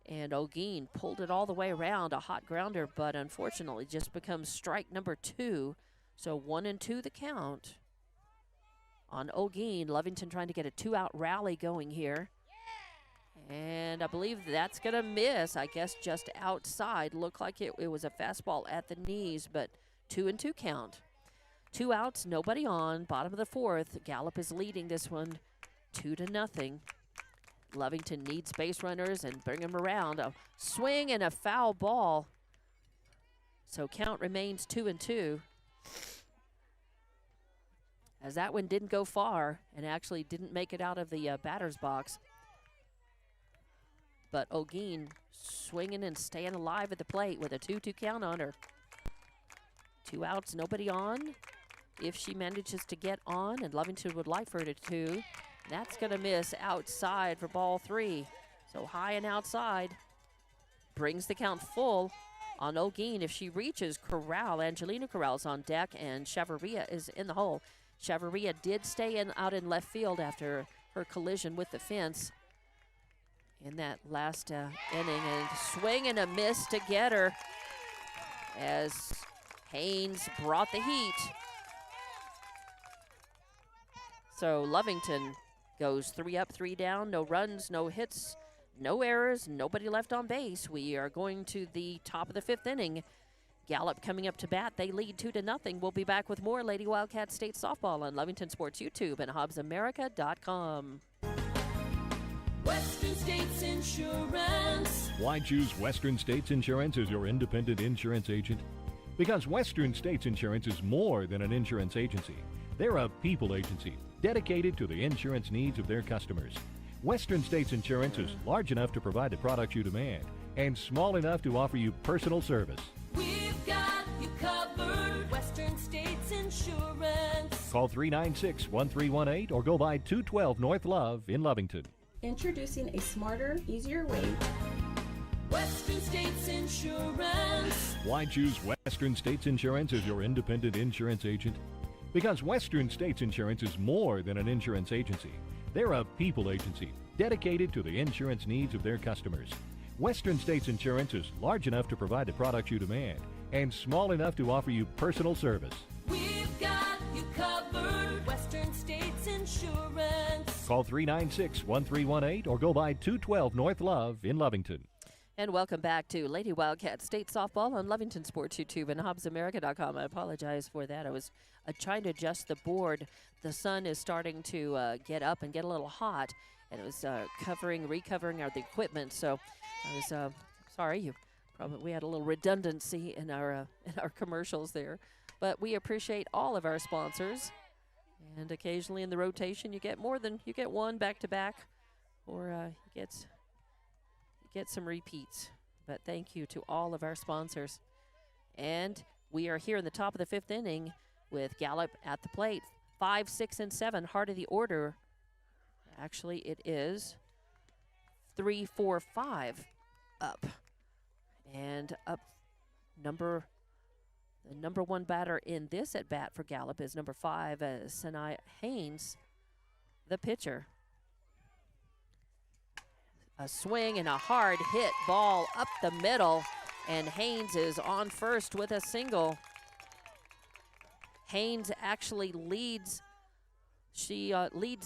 and Olguin pulled it all the way around, a hot grounder, but unfortunately just becomes strike number 2. So 1-2 the count on Olguin. Lovington trying to get a 2-out rally going here. And I believe that's going to miss, I guess, just outside. Looked like it was a fastball at the knees, but 2-2 count. 2 outs, nobody on. Bottom of the 4th. Gallup is leading this one 2-0. Lovington needs base runners and bring them around. A swing and a foul ball. So count remains 2-2. As that one didn't go far and actually didn't make it out of the batter's box. But Olguin swinging and staying alive at the plate with a 2-2 count on her. 2 outs, nobody on. If she manages to get on, and Lovington would like for her to, that's going to miss outside for ball 3. So high and outside brings the count full on Olguin. If she reaches Corral, Angelina Corral's on deck, and Chavarria is in the hole. Chavarria did stay out in left field after her collision with the fence in that last inning, and swing and a miss to get her as Haynes brought the heat. So Lovington goes 3 up, 3 down, no runs, no hits, no errors, nobody left on base. We are going to the top of the 5th inning. Gallup coming up to bat. They lead 2-0. We'll be back with more Lady Wildcat State softball on Lovington Sports YouTube and HobbsAmerica.com.
Western States Insurance.
Why choose Western States Insurance as your independent insurance agent? Because Western States Insurance is more than an insurance agency. They're a people agency dedicated to the insurance needs of their customers. Western States Insurance is large enough to provide the products you demand and small enough to offer you personal service.
We've got you covered. Western States Insurance.
Call 396-1318 or go by 212 North Love in Lovington.
Introducing a smarter, easier way.
Western States Insurance.
Why choose Western States Insurance as your independent insurance agent? Because Western States Insurance is more than an insurance agency. They're a people agency dedicated to the insurance needs of their customers. Western States Insurance is large enough to provide the products you demand and small enough to offer you personal service.
We've got you covered. Western States Insurance.
Call 396-1318 or go by 212 North Love in Lovington.
And welcome back to Lady Wildcat State Softball on Lovington Sports YouTube and HobbsAmerica.com. I apologize for that. I was trying to adjust the board. The sun is starting to get up and get a little hot, and it was recovering the equipment. So I was sorry. We had a little redundancy in our commercials there, but we appreciate all of our sponsors. And occasionally in the rotation, you get one back to back, or you get some repeats. But thank you to all of our sponsors. And we are here in the top of the 5th inning with Gallup at the plate. 5, 6, and 7, heart of the order. Actually, it is 3, 4, 5 up. And up the number 1 batter in this at bat for Gallup is number 5, Sinai Haynes, the pitcher. A swing and a hard hit ball up the middle, and Haynes is on first with a single. Haynes actually leads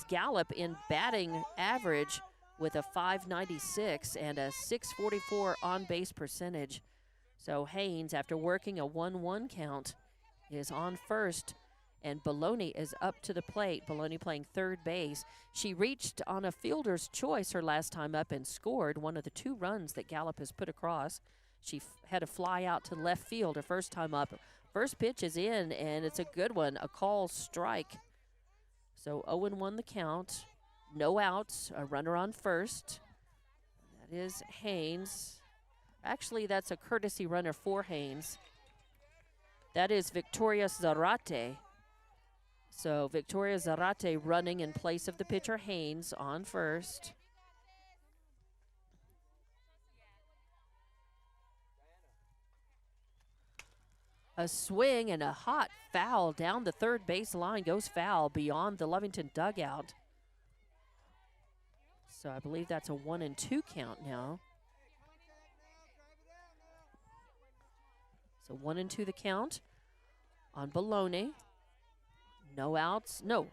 Gallup in batting average with a .596 and a .644 on-base percentage. So Haynes, after working a 1-1 count, is on first, and Baloney is up to the plate. Baloney playing third base. She reached on a fielder's choice her last time up and scored one of the 2 runs that Gallup has put across. She had a fly out to left field her first time up. First pitch is in, and it's a good one, a call strike. So 0-1 the count. No outs, a runner on first. That is Haynes. Actually, that's a courtesy runner for Haynes. That is Victoria Zarate. So Victoria Zarate running in place of the pitcher Haynes on first. A swing and a hot foul down the third base line, goes foul beyond the Lovington dugout. So I believe that's a 1-2 count now. So 1-2 the count on Baloney. No outs. No,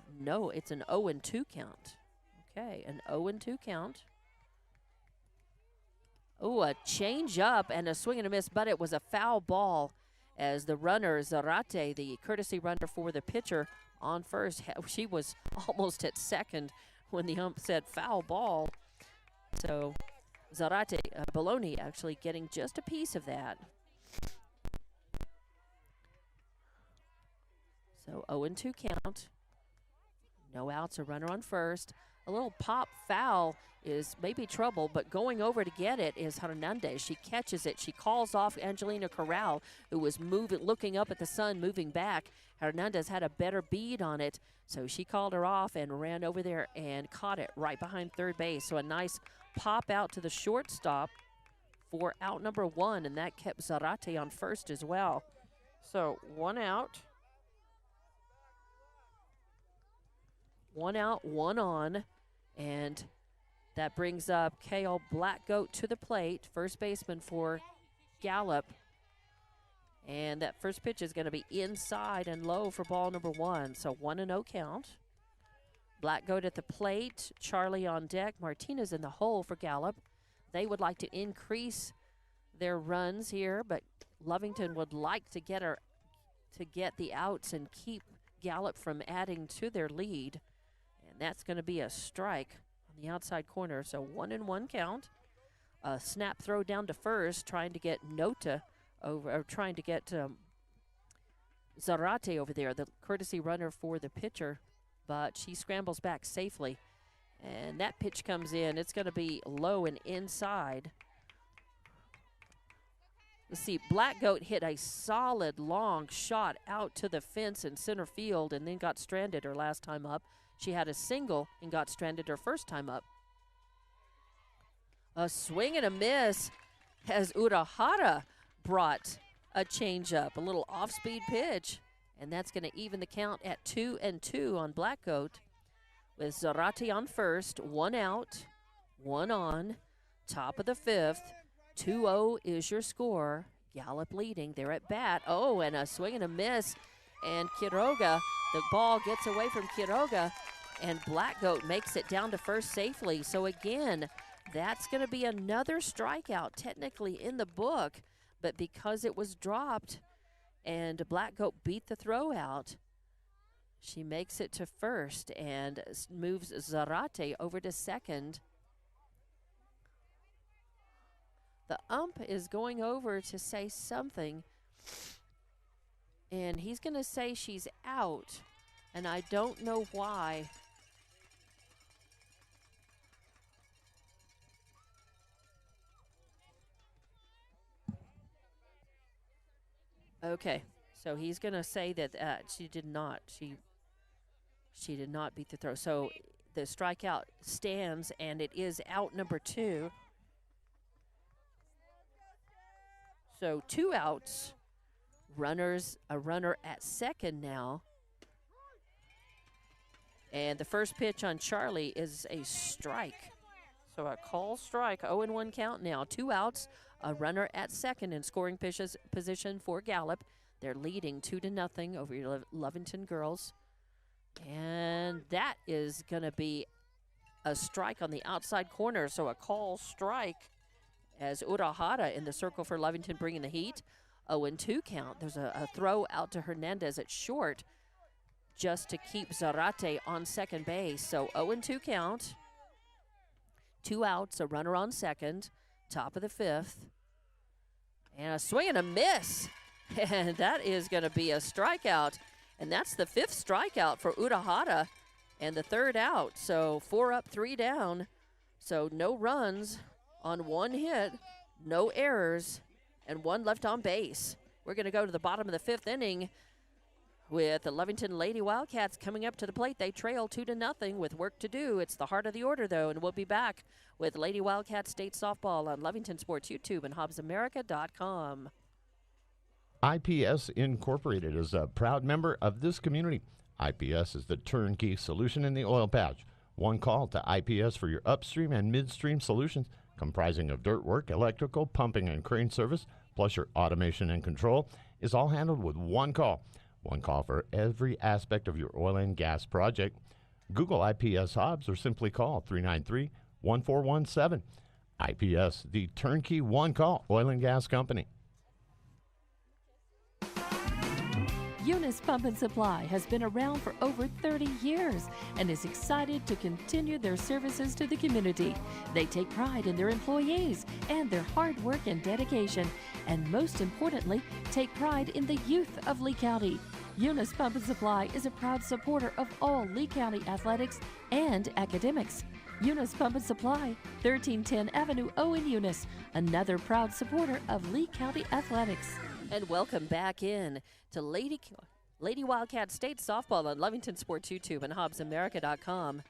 it's an 0-2 count. Okay, an 0-2 count. Oh, a change up and a swing and a miss, but it was a foul ball as the runner, Zarate, the courtesy runner for the pitcher, on first. She was almost at second when the ump said foul ball. So Zarate, Baloney actually getting just a piece of that. So 0-2 count. No outs, a runner on first. A little pop foul is maybe trouble, but going over to get it is Hernandez. She catches it. She calls off Angelina Corral, who was looking up at the sun, moving back. Hernandez had a better bead on it, so she called her off and ran over there and caught it right behind third base. So a nice pop out to the shortstop for out number 1, and that kept Zarate on first as well. So 1 out. 1 out, 1 on, and that brings up Kale Blackgoat to the plate, first baseman for Gallup. And that first pitch is going to be inside and low for ball number 1. So 1-0 count. Black Goat at the plate, Charlie on deck, Martinez in the hole for Gallup. They would like to increase their runs here, but Lovington would like to get the outs and keep Gallup from adding to their lead. And that's going to be a strike on the outside corner. So 1-1 count. A snap throw down to first, trying to get Nota over, or trying to get Zarate over there, the courtesy runner for the pitcher, but she scrambles back safely. And that pitch comes in. It's going to be low and inside. Let's see, Black Goat hit a solid long shot out to the fence in center field and then got stranded her last time up. She had a single and got stranded her first time up. A swing and a miss as Urahara brought a changeup, a little off-speed pitch, and that's going to even the count at 2-2 on Black Goat. With Zarate on first, 1 out, 1 on, top of the 5th. 2-0 is your score. Gallup leading. They're at bat. Oh, and a swing and a miss. And Quiroga, the ball gets away from Quiroga, and Black Goat makes it down to first safely. So again, that's going to be another strikeout technically in the book, but because it was dropped and Black Goat beat the throw out, she makes it to first and moves Zarate over to second. The ump is going over to say something, and he's going to say she's out, and I don't know why. Okay, so he's going to say that she did not beat the throw. So the strikeout stands, and it is out number 2. So 2 outs, a runner at second now. And the first pitch on Charlie is a strike. So a call strike, 0-1 count now. 2 outs, a runner at second in scoring position for Gallup. They're leading 2-0 over your Lovington girls. And that is going to be a strike on the outside corner. So a call strike as Urahara in the circle for Lovington bringing the heat. 0-2 count. There's a throw out to Hernandez at short just to keep Zarate on second base. So 0-2 count. 2 outs, a runner on second, top of the 5th. And a swing and a miss. And that is going to be a strikeout. And that's the 5th strikeout for Urahara and the 3rd out. So 4 up, 3 down. So no runs on 1 hit, no errors, and 1 left on base. We're going to go to the bottom of the 5th inning with the Lovington Lady Wildcats coming up to the plate. They trail 2-0 with work to do. It's the heart of the order, though, and we'll be back with Lady Wildcats State Softball on Lovington Sports YouTube and HobbsAmerica.com.
IPS Incorporated is a proud member of this community. IPS is the turnkey solution in the oil patch. One call to IPS for your upstream and midstream solutions, comprising of dirt work, electrical, pumping, and crane service, plus your automation and control, is all handled with one call. One call for every aspect of your oil and gas project. Google IPS Hobbs or simply call 393-1417. IPS, the turnkey one-call oil and gas company.
Eunice Pump and Supply has been around for over 30 years and is excited to continue their services to the community. They take pride in their employees and their hard work and dedication, and most importantly, take pride in the youth of Lee County. Eunice Pump and Supply is a proud supporter of all Lee County athletics and academics. Eunice Pump and Supply, 1310 Avenue O in Eunice, another proud supporter of Lee County athletics.
And welcome back in to Lady Wildcat State Softball on Lovington Sports YouTube and HobbsAmerica.com.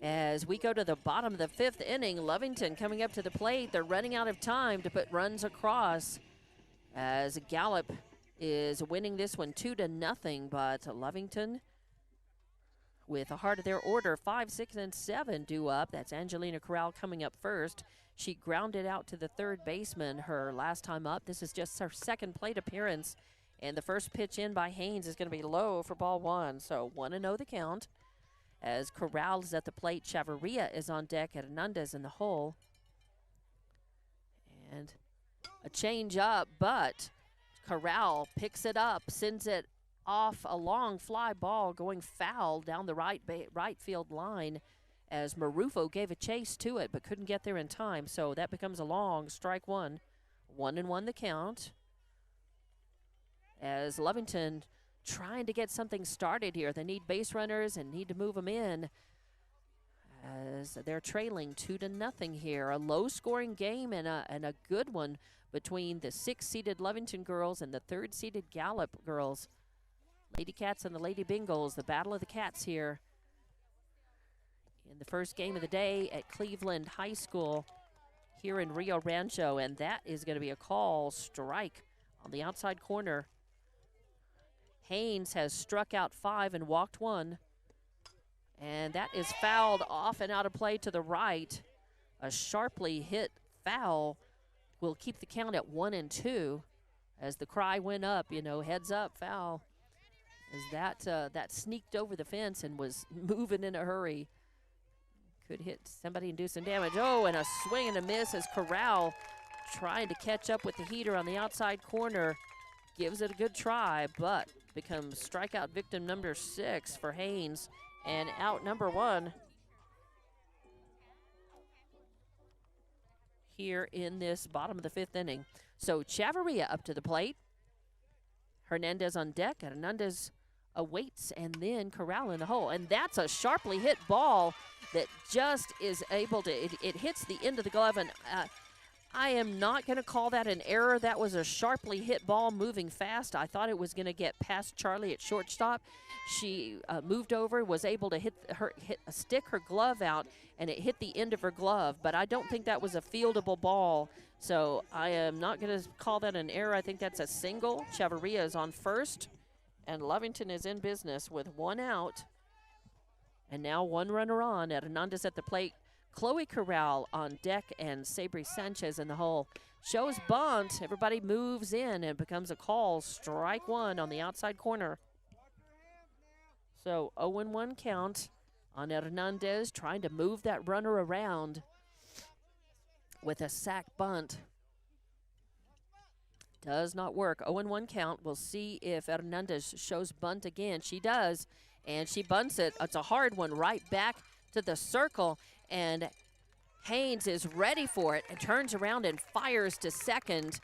As we go to the bottom of the 5th inning, Lovington coming up to the plate. They're running out of time to put runs across as Gallup is winning this one 2-0, but Lovington with a heart of their order. 5, 6, and 7 due up. That's Angelina Corral coming up first. She grounded out to the third baseman her last time up. This is just her second plate appearance. And the first pitch in by Haynes is going to be low for ball 1. So 1-0 the count. As Corral is at the plate, Chavarria is on deck, at Hernandez in the hole. And a change up, but Corral picks it up, sends it off a long fly ball going foul down the right field line, as Marufo gave a chase to it but couldn't get there in time. So that becomes a long strike one. 1-1 the count. As Lovington trying to get something started here. They need base runners and need to move them in, as they're trailing 2-0 here. A low-scoring game and a good one between the 6th-seeded Lovington girls and the 3rd-seeded Gallup girls. Lady Cats and the Lady Bengals, the battle of the cats here in the first game of the day at Cleveland High School here in Rio Rancho, and that is going to be a call strike on the outside corner. Haynes has struck out 5 and walked 1, and that is fouled off and out of play to the right. A sharply hit foul will keep the count at 1-2, as the cry went up, heads up, foul, as that sneaked over the fence and was moving in a hurry. Could hit somebody and do some damage. Oh, and a swing and a miss as Corral, trying to catch up with the heater on the outside corner, gives it a good try, but becomes strikeout victim number 6 for Haynes, and out number 1 here in this bottom of the 5th inning. So Chavarria up to the plate. Hernandez on deck, and Hernandez awaits, and then Corral in the hole. And that's a sharply hit ball that just is able to, it hits the end of the glove, and I am not going to call that an error. That was a sharply hit ball moving fast. I thought it was going to get past Charlie at shortstop. She moved over, was able to stick her glove out, and it hit the end of her glove. But I don't think that was a fieldable ball. So I am not going to call that an error. I think that's a single. Chavarria is on first, and Lovington is in business with 1 out. And now 1 runner on. Hernandez at the plate. Chloe Corral on deck, and Sabri Sanchez in the hole. Shows bunt. Everybody moves in, and becomes a call. Strike 1 on the outside corner. So 0-1 count on Hernandez, trying to move that runner around with a sac bunt. Does not work. 0-1 count. We'll see if Hernandez shows bunt again. She does, and she bunts it. It's a hard one right back to the circle, and Haynes is ready for it and turns around and fires to second.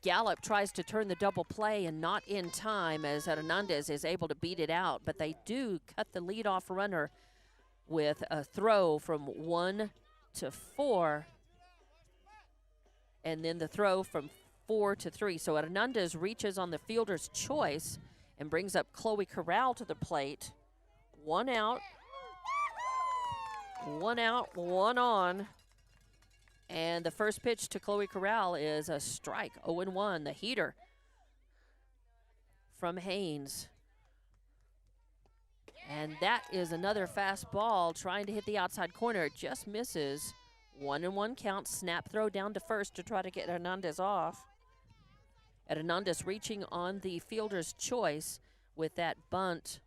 Gallup tries to turn the double play and not in time, as Hernandez is able to beat it out, but they do cut the leadoff runner with a throw from 1 to 4, and then the throw from 4 to 3. So Hernandez reaches on the fielder's choice and brings up Chloe Corral to the plate. 1 out. 1 out, 1 on. And the first pitch to Chloe Corral is a strike. 0-1, the heater from Haynes. And that is another fastball trying to hit the outside corner. It just misses. 1-1 count. Snap throw down to first to try to get Hernandez off. And Hernandez reaching on the fielder's choice with that bunt.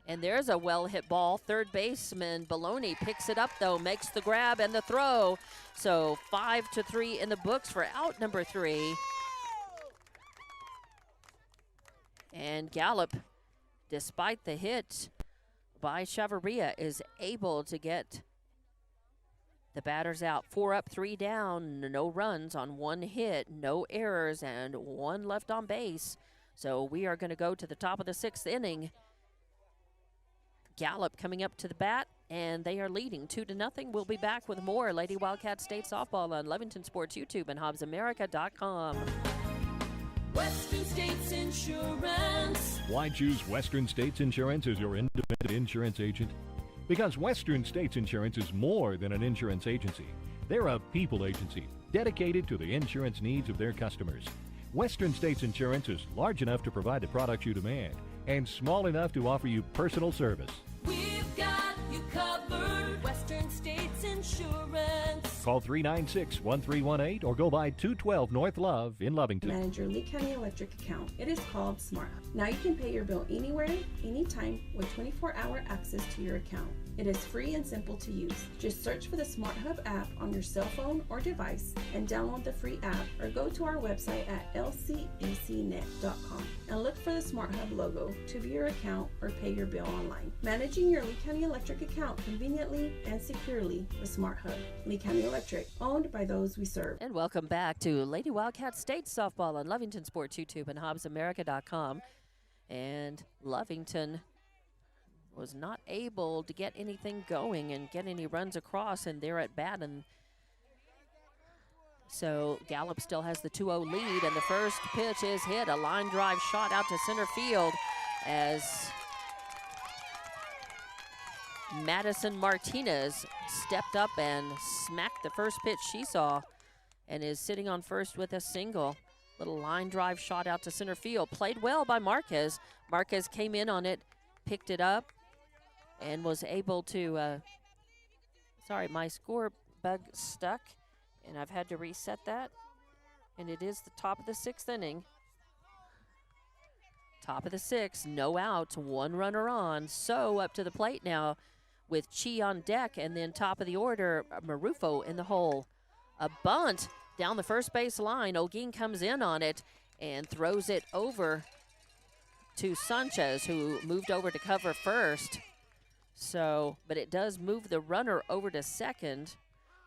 And there's a well-hit ball. Third baseman Baloney picks it up, though, makes the grab and the throw. So 5-3 in the books for out number 3. And Gallup, despite the hit by Chavarria, is able to get the batters out. 4 up, 3 down, no runs on 1 hit, no errors, and 1 left on base. So we are going to go to the top of the 6th inning. Gallup coming up to the bat, and they are leading 2-0. We'll be back with more Lady Wildcat State Softball on Lovington Sports YouTube and HobbsAmerica.com.
Western States Insurance.
Why choose Western States Insurance as your independent insurance agent? Because Western States Insurance is more than an insurance agency. They're a people agency dedicated to the insurance needs of their customers. Western States Insurance is large enough to provide the products you demand, and small enough to offer you personal service.
We've got you covered. Western States Insurance.
Call 396-1318 or go by 212 North Love in Lovington.
Manage your Lee County Electric account. It is called Smart Hub. Now you can pay your bill anywhere, anytime with 24-hour access to your account. It is free and simple to use. Just search for the Smart Hub app on your cell phone or device and download the free app, or go to our website at lcecnet.com and look for the Smart Hub logo to view your account or pay your bill online. Managing your Lee County Electric account conveniently and securely with Smart Hub. Lee County Electric, owned by those we serve.
And welcome back to Lady Wildcat State Softball on Lovington Sports YouTube and HobbsAmerica.com. And Lovington was not able to get anything going and get any runs across, and they're at bat. And so Gallup still has the 2-0 lead, and the first pitch is hit. A line drive shot out to center field as Madison Martinez stepped up and smacked the first pitch she saw and is sitting on first with a single. Little line drive shot out to center field. Played well by Marquez. Marquez came in on it, picked it up, and was able to, sorry, my score bug stuck, and I've had to reset that. And it is the top of the 6th inning. Top of the 6th, no outs, 1 runner on. So up to the plate now with Chi on deck, and then top of the order, Marufo in the hole. A bunt down the first base line. Olguin comes in on it and throws it over to Sanchez, who moved over to cover first. So, but it does move the runner over to second.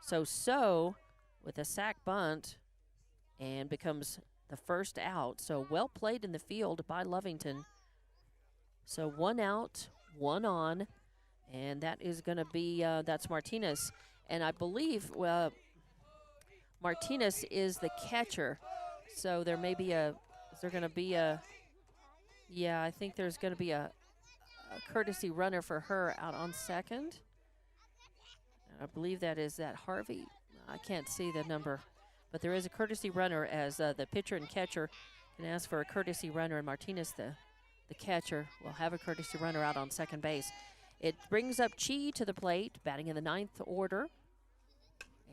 So with a sac bunt and becomes the first out. So well played in the field by Lovington. So 1 out, 1 on, and that is going to be, that's Martinez. And I believe, Martinez is the catcher. So there may be is there going to be yeah, I think there's going to be a courtesy runner for her out on second. I believe that is that Harvey. I can't see the number, but there is a courtesy runner as the pitcher and catcher can ask for a courtesy runner, and Martinez, the catcher, will have a courtesy runner out on second base. It brings up Chi to the plate, batting in the 9th order.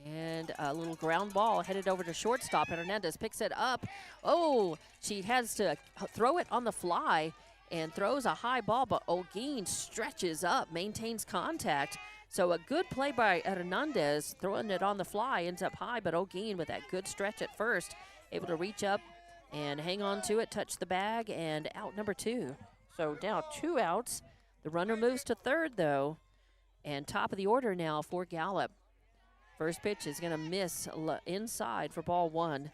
And a little ground ball headed over to shortstop, and Hernandez picks it up. Oh, she has to throw it on the fly and throws a high ball, but Olguin stretches up, maintains contact. So a good play by Hernandez, throwing it on the fly, ends up high, but Olguin with that good stretch at first, able to reach up and hang on to it, touch the bag, and out number 2. So now 2 outs. The runner moves to third, though, and top of the order now for Gallup. First pitch is going to miss inside for ball 1.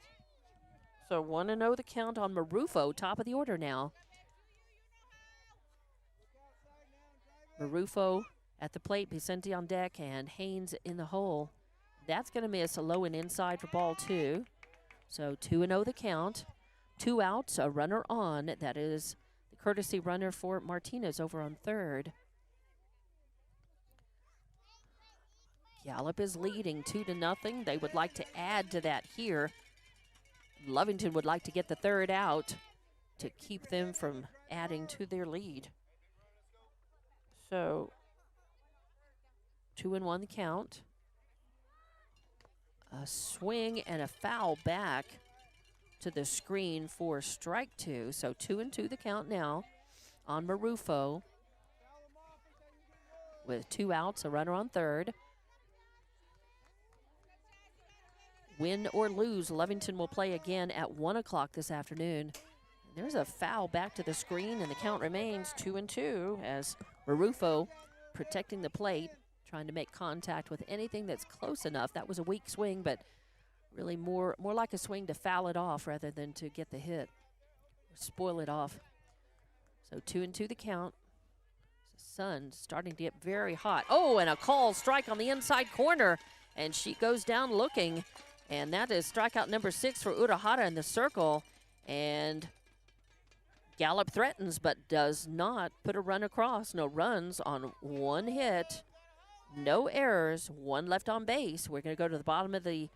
So 1-0 the count on Marufo, top of the order now. Marufo at the plate, Vicente on deck, and Haynes in the hole. That's going to miss low and inside for ball 2. So 2-0 the count. 2 outs, a runner on. That is the courtesy runner for Martinez over on third. Gallup is leading 2-0. They would like to add to that here. Lovington would like to get the third out to keep them from adding to their lead. So 2-1 the count. A swing and a foul back to the screen for strike 2. So 2-2 the count now on Marufo. With 2 outs, a runner on third. Win or lose, Lovington will play again at 1 o'clock this afternoon. There's a foul back to the screen, and the count remains 2-2 as Marufo protecting the plate, trying to make contact with anything that's close enough. That was a weak swing, but really more like a swing to foul it off rather than to get the hit or spoil it off. So 2-2 the count. The sun starting to get very hot. Oh, and a call strike on the inside corner, and she goes down looking. And that is strikeout number 6 for Urahara in the circle. And Gallup threatens but does not put a run across. No runs on 1 hit. No errors. 1 left on base. We're going to go to the bottom of the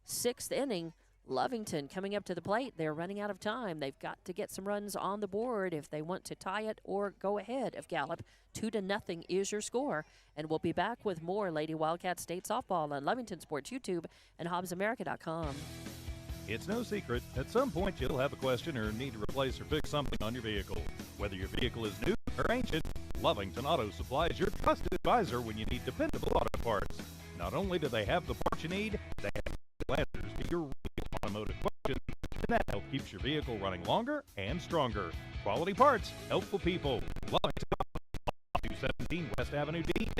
6th inning. Lovington coming up to the plate. They're running out of time. They've got to get some runs on the board if they want to tie it or go ahead of Gallup. 2-0 is your score. And we'll be back with more Lady Wildcat State Softball on Lovington Sports YouTube and HobbsAmerica.com.
It's no secret, at some point you'll have a question or need to replace or fix something on your vehicle. Whether your vehicle is new or ancient, Lovington Auto Supply is your trusted advisor when you need dependable auto parts. Not only do they have the parts you need, they have answers to your real automotive questions, and that helps keeps your vehicle running longer and stronger. Quality parts, helpful people. Lovington 217 West Avenue D in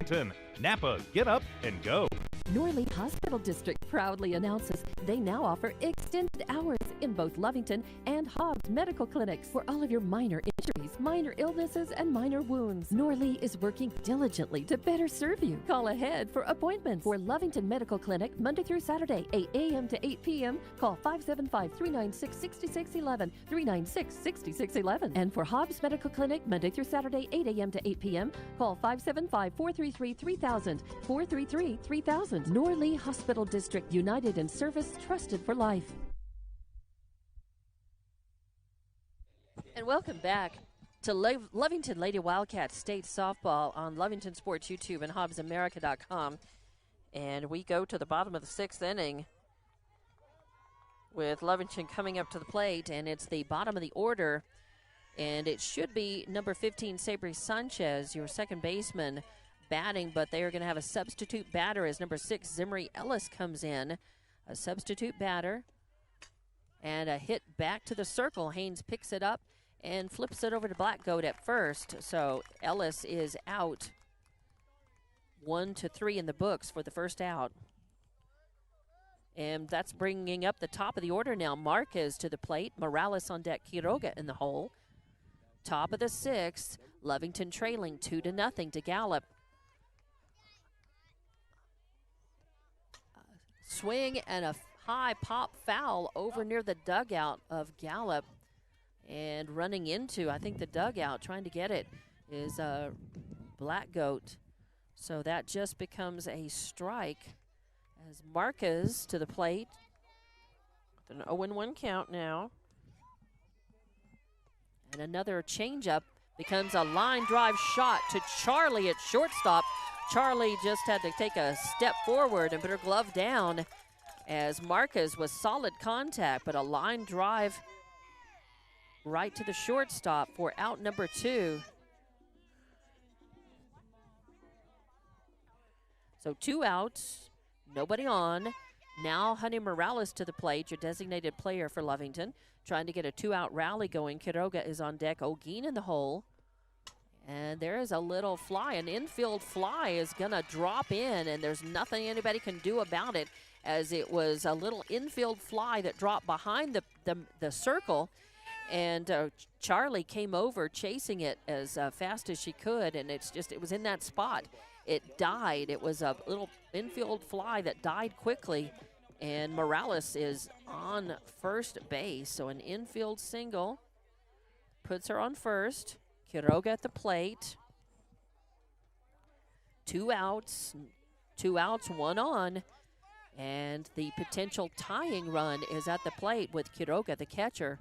Lovington. Napa, get up and go.
Norley Hospital District proudly announces they now offer extended hours in both Lovington and Hobbs Medical Clinics for all of your minor injuries, minor illnesses, and minor wounds. Norley is working diligently to better serve you. Call ahead for appointments for Lovington Medical Clinic Monday through Saturday, 8 a.m. to 8 p.m. Call 575-396-6611, 396-6611. And for Hobbs Medical Clinic Monday through Saturday, 8 a.m. to 8 p.m. Call 575-433-3000, 433-3000. Norley Hospital District, united in service, trusted for life.
And welcome back to Lovington Lady Wildcat State Softball on Lovington Sports YouTube and HobbsAmerica.com. And we go to the bottom of the 6th inning with Lovington coming up to the plate, and it's the bottom of the order. And it should be number 15, Sabri Sanchez, your second baseman, batting, but they are going to have a substitute batter as number 6, Zimri Ellis, comes in. A substitute batter. And a hit back to the circle. Haynes picks it up and flips it over to Blackgoat at first. So Ellis is out. 1-3 in the books for the first out. And that's bringing up the top of the order now. Marquez to the plate. Morales on deck. Quiroga in the hole. Top of the 6th. Lovington trailing 2-0 to Gallup. Swing and a high pop foul over near the dugout of Gallup. And running into, I think, the dugout, trying to get it, is Blackgoat. So that just becomes a strike as Marquez to the plate. An 0-1 count now. And another changeup becomes a line drive shot to Charlie at shortstop. Charlie just had to take a step forward and put her glove down as Marquez was solid contact, but a line drive right to the shortstop for out number 2. So 2 outs, nobody on. Now Honey Morales to the plate, your designated player for Lovington, trying to get a 2-out rally going. Quiroga is on deck. Olguin in the hole. And there is a little fly. An infield fly is going to drop in, and there's nothing anybody can do about it, as it was a little infield fly that dropped behind the circle. And Charlie came over chasing it as fast as she could, and it was in that spot. It died. It was a little infield fly that died quickly, and Morales is on first base. So an infield single puts her on first. Quiroga at the plate. 2 outs, 1 on. And the potential tying run is at the plate with Quiroga, the catcher.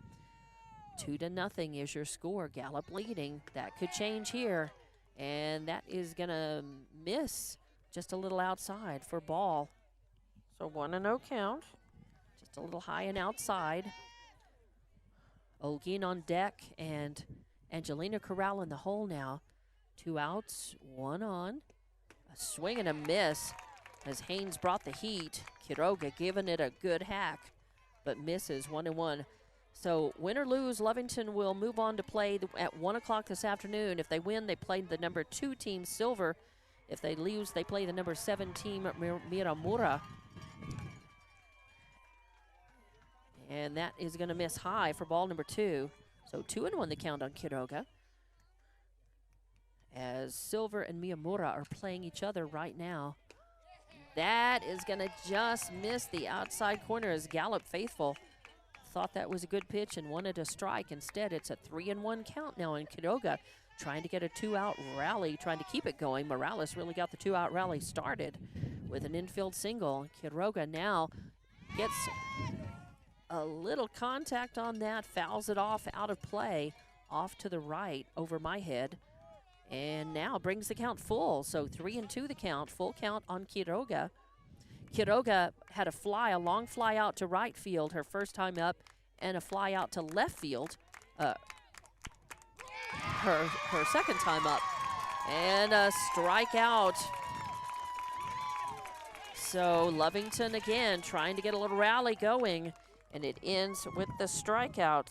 2-0 is your score. Gallup leading. That could change here. And that is going to miss just a little outside for ball. So 1-0 count. Just a little high and outside. Olguin on deck and Angelina Corral in the hole now. 2 outs, 1 on. A swing and a miss as Haynes brought the heat. Quiroga giving it a good hack, but misses 1-1. So win or lose, Lovington will move on to play at 1 o'clock this afternoon. If they win, they play the number 2 team, Silver. If they lose, they play the number 7 team, Miramura. And that is going to miss high for ball number 2. So 2-1 the count on Quiroga, as Silver and Miyamura are playing each other right now. That is going to just miss the outside corner as Gallup faithful thought that was a good pitch and wanted a strike. Instead, it's a 3-1 count now on Quiroga, trying to get a 2-out rally, trying to keep it going. Morales really got the 2-out rally started with an infield single. Quiroga now gets a little contact on that, fouls it off out of play, off to the right over my head, and now brings the count full. So 3-2 the count, full count on Quiroga. Quiroga had a long fly out to right field her first time up, and a fly out to left field her second time up, and a strikeout. So Lovington again trying to get a little rally going, and it ends with the strikeout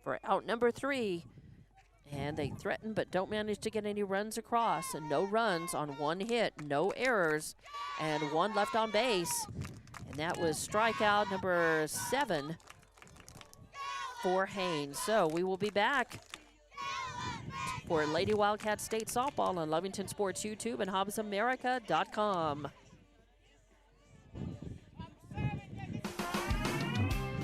for out number 3. And they threaten but don't manage to get any runs across. And no runs on 1 hit, no errors, and 1 left on base. And that was strikeout number 7 for Haynes. So we will be back for Lady Wildcat State Softball on Lovington Sports YouTube and HobbsAmerica.com.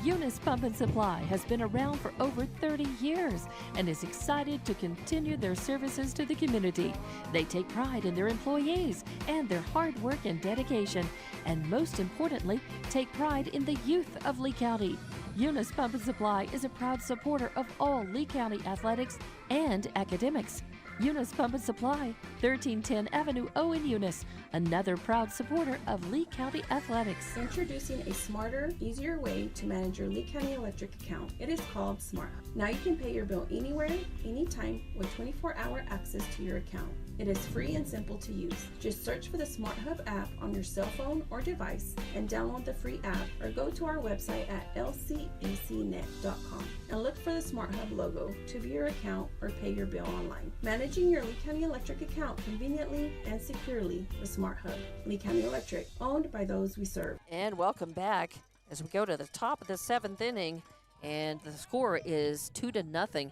Eunice Pump and Supply has been around for over 30 years and is excited to continue their services to the community. They take pride in their employees and their hard work and dedication, and most importantly, take pride in the youth of Lee County. Eunice Pump and Supply is a proud supporter of all Lee County athletics and academics. Eunice Pump and Supply, 1310 Avenue O in Eunice, another proud supporter of Lee County athletics.
Introducing a smarter, easier way to manage your Lee County Electric account. It is called Smart Hub. Now you can pay your bill anywhere, anytime, with 24-hour access to your account. It is free and simple to use. Just search for the Smart Hub app on your cell phone or device and download the free app, or go to our website at lcecnet.com and look for the Smart Hub logo to view your account or pay your bill online. Managing your Lee County Electric account conveniently and securely with Smart Hub. Lee County Electric, owned by those we serve.
And welcome back as we go to the top of the 7th inning, and the score is 2-0.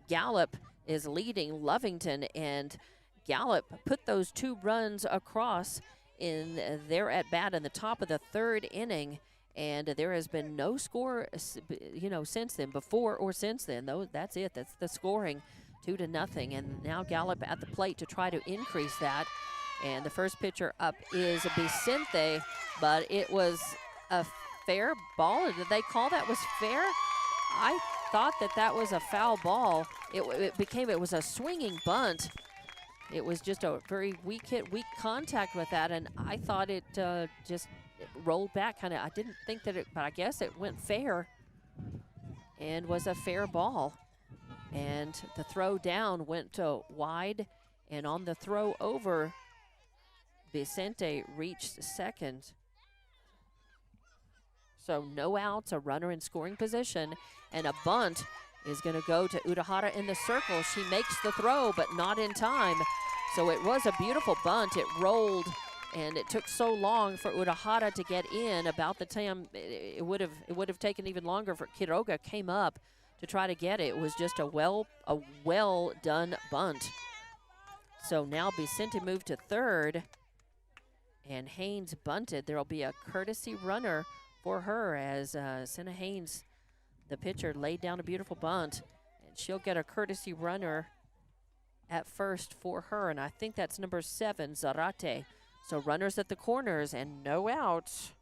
Gallup is leading Lovington, and Gallup put those 2 runs across in their at-bat in the top of the 3rd inning, and there has been no score, since then, before or since then. That's it. That's the scoring, 2-0, and now Gallup at the plate to try to increase that. And the first pitcher up is Vicente, but it was a fair ball. Did they call that was fair? I thought that was a foul ball. It was a swinging bunt. It was just a very weak hit, weak contact with that, and I thought it just rolled back kind of. I didn't think that but I guess it went fair and was a fair ball. And the throw down went wide, and on the throw over, Vicente reached second. So no outs, a runner in scoring position, and a bunt is going to go to Udahara in the circle. She makes the throw, but not in time. So it was a beautiful bunt. It rolled, and it took so long for Udahara to get in. About the time it would have taken even longer for Quiroga came up to try to get it. It was just a well done bunt. So now Vicente moved to third, and Haynes bunted. There will be a courtesy runner for her as Senna Haynes, the pitcher, laid down a beautiful bunt, and she'll get a courtesy runner at first for her, and I think that's number 7, Zarate. So runners at the corners and no outs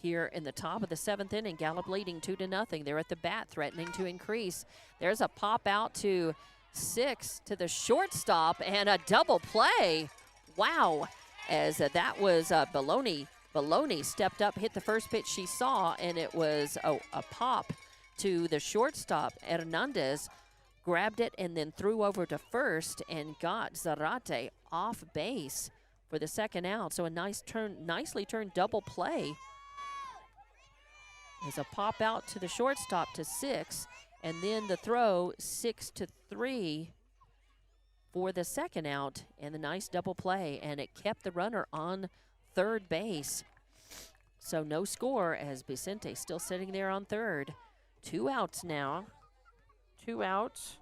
here in the top of the 7th inning. Gallup leading 2-0. They're at the bat, threatening to increase. There's a pop out to 6 to the shortstop, and a double play. Wow, as that was Baloney. Baloney stepped up, hit the first pitch she saw, and it was a pop to the shortstop. Hernandez grabbed it and then threw over to first and got Zarate off base for the second out. So a nicely turned double play. There's a pop out to the shortstop to 6, and then the throw 6-3 for the second out, and the nice double play, and it kept the runner on third base. So no score as Vicente still sitting there on third. 2 outs now. 2 outs.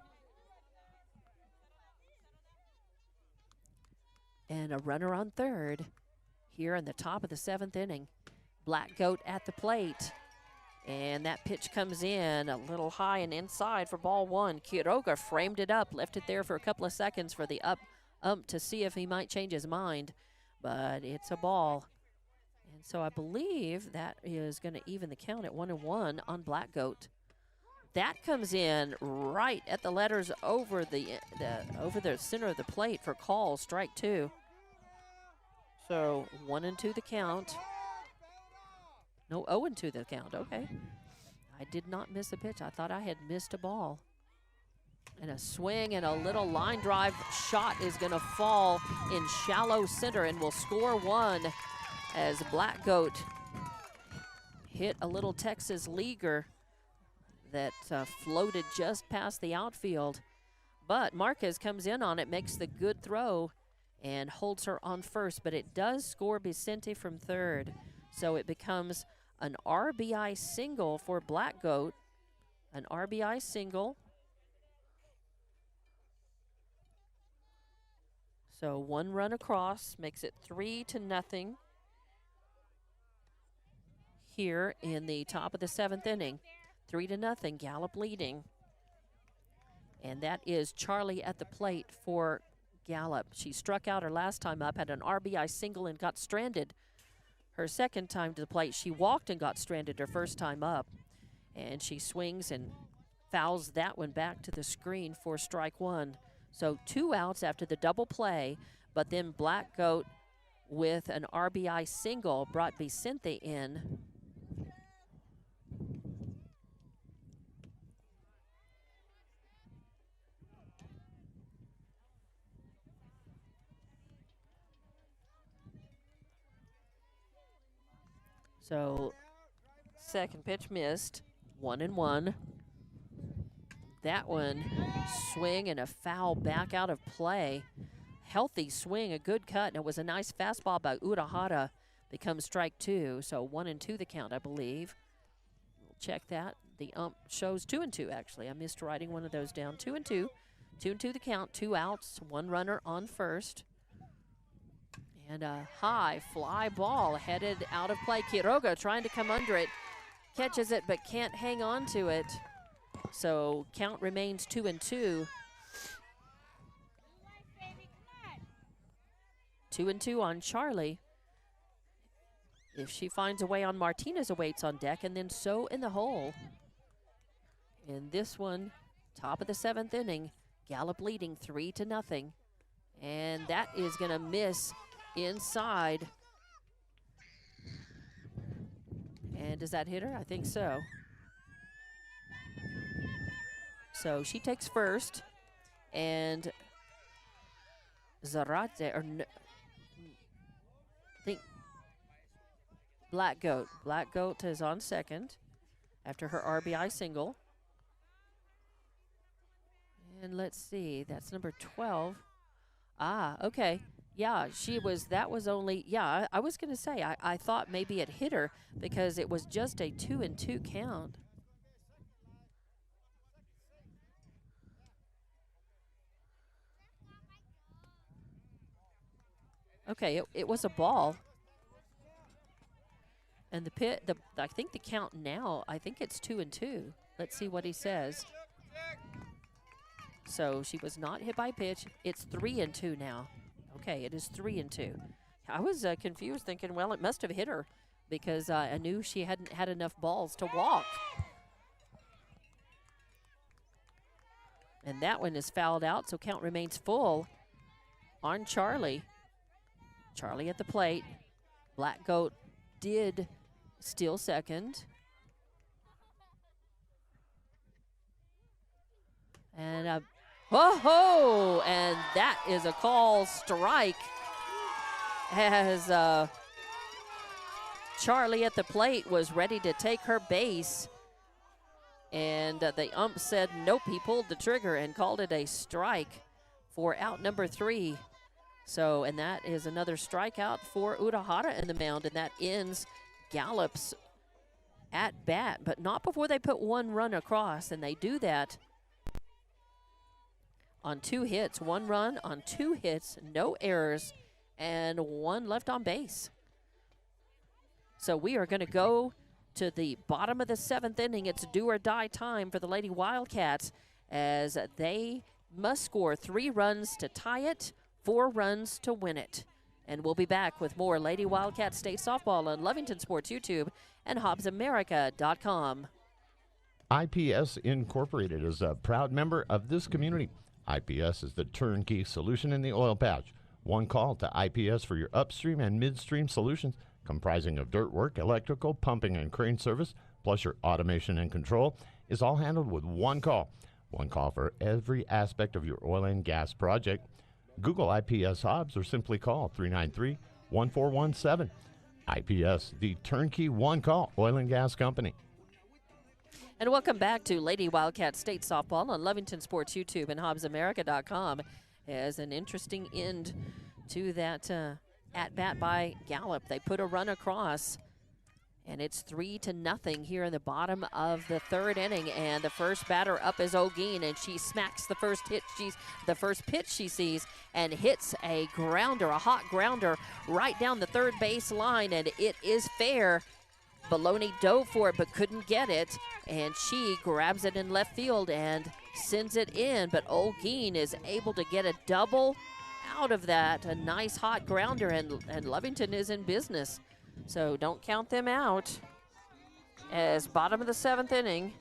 And a runner on third here in the top of the 7th inning. Black Goat at the plate. And that pitch comes in a little high and inside for ball 1. Quiroga framed it up, left it there for a couple of seconds for the ump to see if he might change his mind. But it's a ball. And So I believe that is going to even the count at 1-1 on Black Goat. That comes in right at the letters over the center of the plate for call, strike 2. So 1-2 the count. No, 0-2 the count. Okay. I did not miss a pitch. I thought I had missed a ball. And a swing and a little line drive shot is going to fall in shallow center and will score 1 as Black Goat hit a little Texas leaguer that floated just past the outfield. But Marquez comes in on it, makes the good throw, and holds her on first. But it does score Vicente from third. So it becomes an RBI single for Black Goat. An RBI single. So 1 run across makes it 3-0 here in the top of the 7th inning. 3-0, Gallup leading. And that is Charlie at the plate for Gallup. She struck out her last time up, had an RBI single and got stranded. Her second time to the plate, she walked and got stranded her first time up. And she swings and fouls that one back to the screen for strike 1. So 2 outs after the double play, but then Black Goat with an RBI single brought Vicente in. So second pitch missed, 1-1. That one, swing and a foul back out of play. Healthy swing, a good cut, and it was a nice fastball by Urahara. Becomes strike 2, so 1-2 the count, I believe. We'll check that. The ump shows 2-2, actually. I missed writing one of those down. 2-2. 2-2 the count, 2 outs, 1 runner on first. And a high fly ball headed out of play. Quiroga trying to come under it. Catches it, but can't hang on to it. So count remains 2-2. 2-2 on Charlie. If she finds a way on Martinez awaits on deck, and then so in the hole. In this one, top of the 7th inning, Gallup leading 3-0. And that is going to miss inside. And does that hit her? I think so. So she takes first, and Zarate, or no, I think Black Goat. Black Goat is on second after her RBI single. And let's see, that's number 12. Ah, okay. Yeah, that was only, yeah, I was going to say, I thought maybe it hit her because it was just a 2-2 count. Okay, it was a ball. And I think the count now, I think it's 2-2. Let's see what he says. So she was not hit by pitch. It's 3-2 now. Okay, it is 3-2. I was confused, thinking, well, it must have hit her because I knew she hadn't had enough balls to walk. And that one is fouled out, so count remains full on Charlie. Charlie at the plate. Black Goat did steal second. And whoa! And that is a call strike as Charlie at the plate was ready to take her base. And the ump said nope, he pulled the trigger and called it a strike for out number 3. So, and that is another strikeout for Urahara in the mound, and that ends Gallup's at bat, but not before they put 1 run across, and they do that on 2 hits, 1 run on 2 hits, no errors, and 1 left on base. So we are going to go to the bottom of the 7th inning. It's do or die time for the Lady Wildcats as they must score 3 runs to tie it, 4 runs to win it. And we'll be back with more Lady Wildcat State Softball on Lovington Sports YouTube and HobbsAmerica.com.
IPS Incorporated is a proud member of this community. IPS is the turnkey solution in the oil patch. One call to IPS for your upstream and midstream solutions, comprising of dirt work, electrical, pumping, and crane service, plus your automation and control, is all handled with one call. One call for every aspect of your oil and gas project. Google IPS Hobbs or simply call 393-1417. IPS, the turnkey one-call oil and gas company.
And welcome back to Lady Wildcat State Softball on Lovington Sports YouTube and HobbsAmerica.com. As an interesting end to that at-bat by Gallup. They put a run across, and it's 3-0 here in the bottom of the third inning. And the first batter up is O'Gean, and she smacks the first pitch she sees and hits a grounder, a hot grounder, right down the third base line, and it is fair. Baloney dove for it but couldn't get it, and she grabs it in left field and sends it in, but O'Gean is able to get a double out of that, a nice hot grounder, and Lovington is in business. So don't count them out. As bottom of the seventh inning,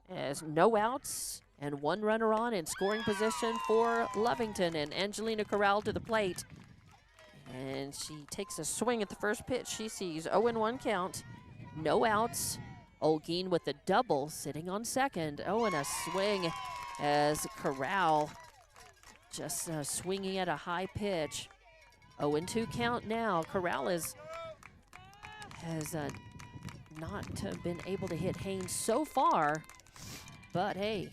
as no outs and one runner on in scoring position for Lovington, and Angelina Corral to the plate. And she takes a swing at the first pitch. She sees 0-1 count, no outs. O'Gean with the double, sitting on second. Oh, and a swing as Corral just swinging at a high pitch. 0-2 count now. Corral has not been able to hit Haynes so far, but hey,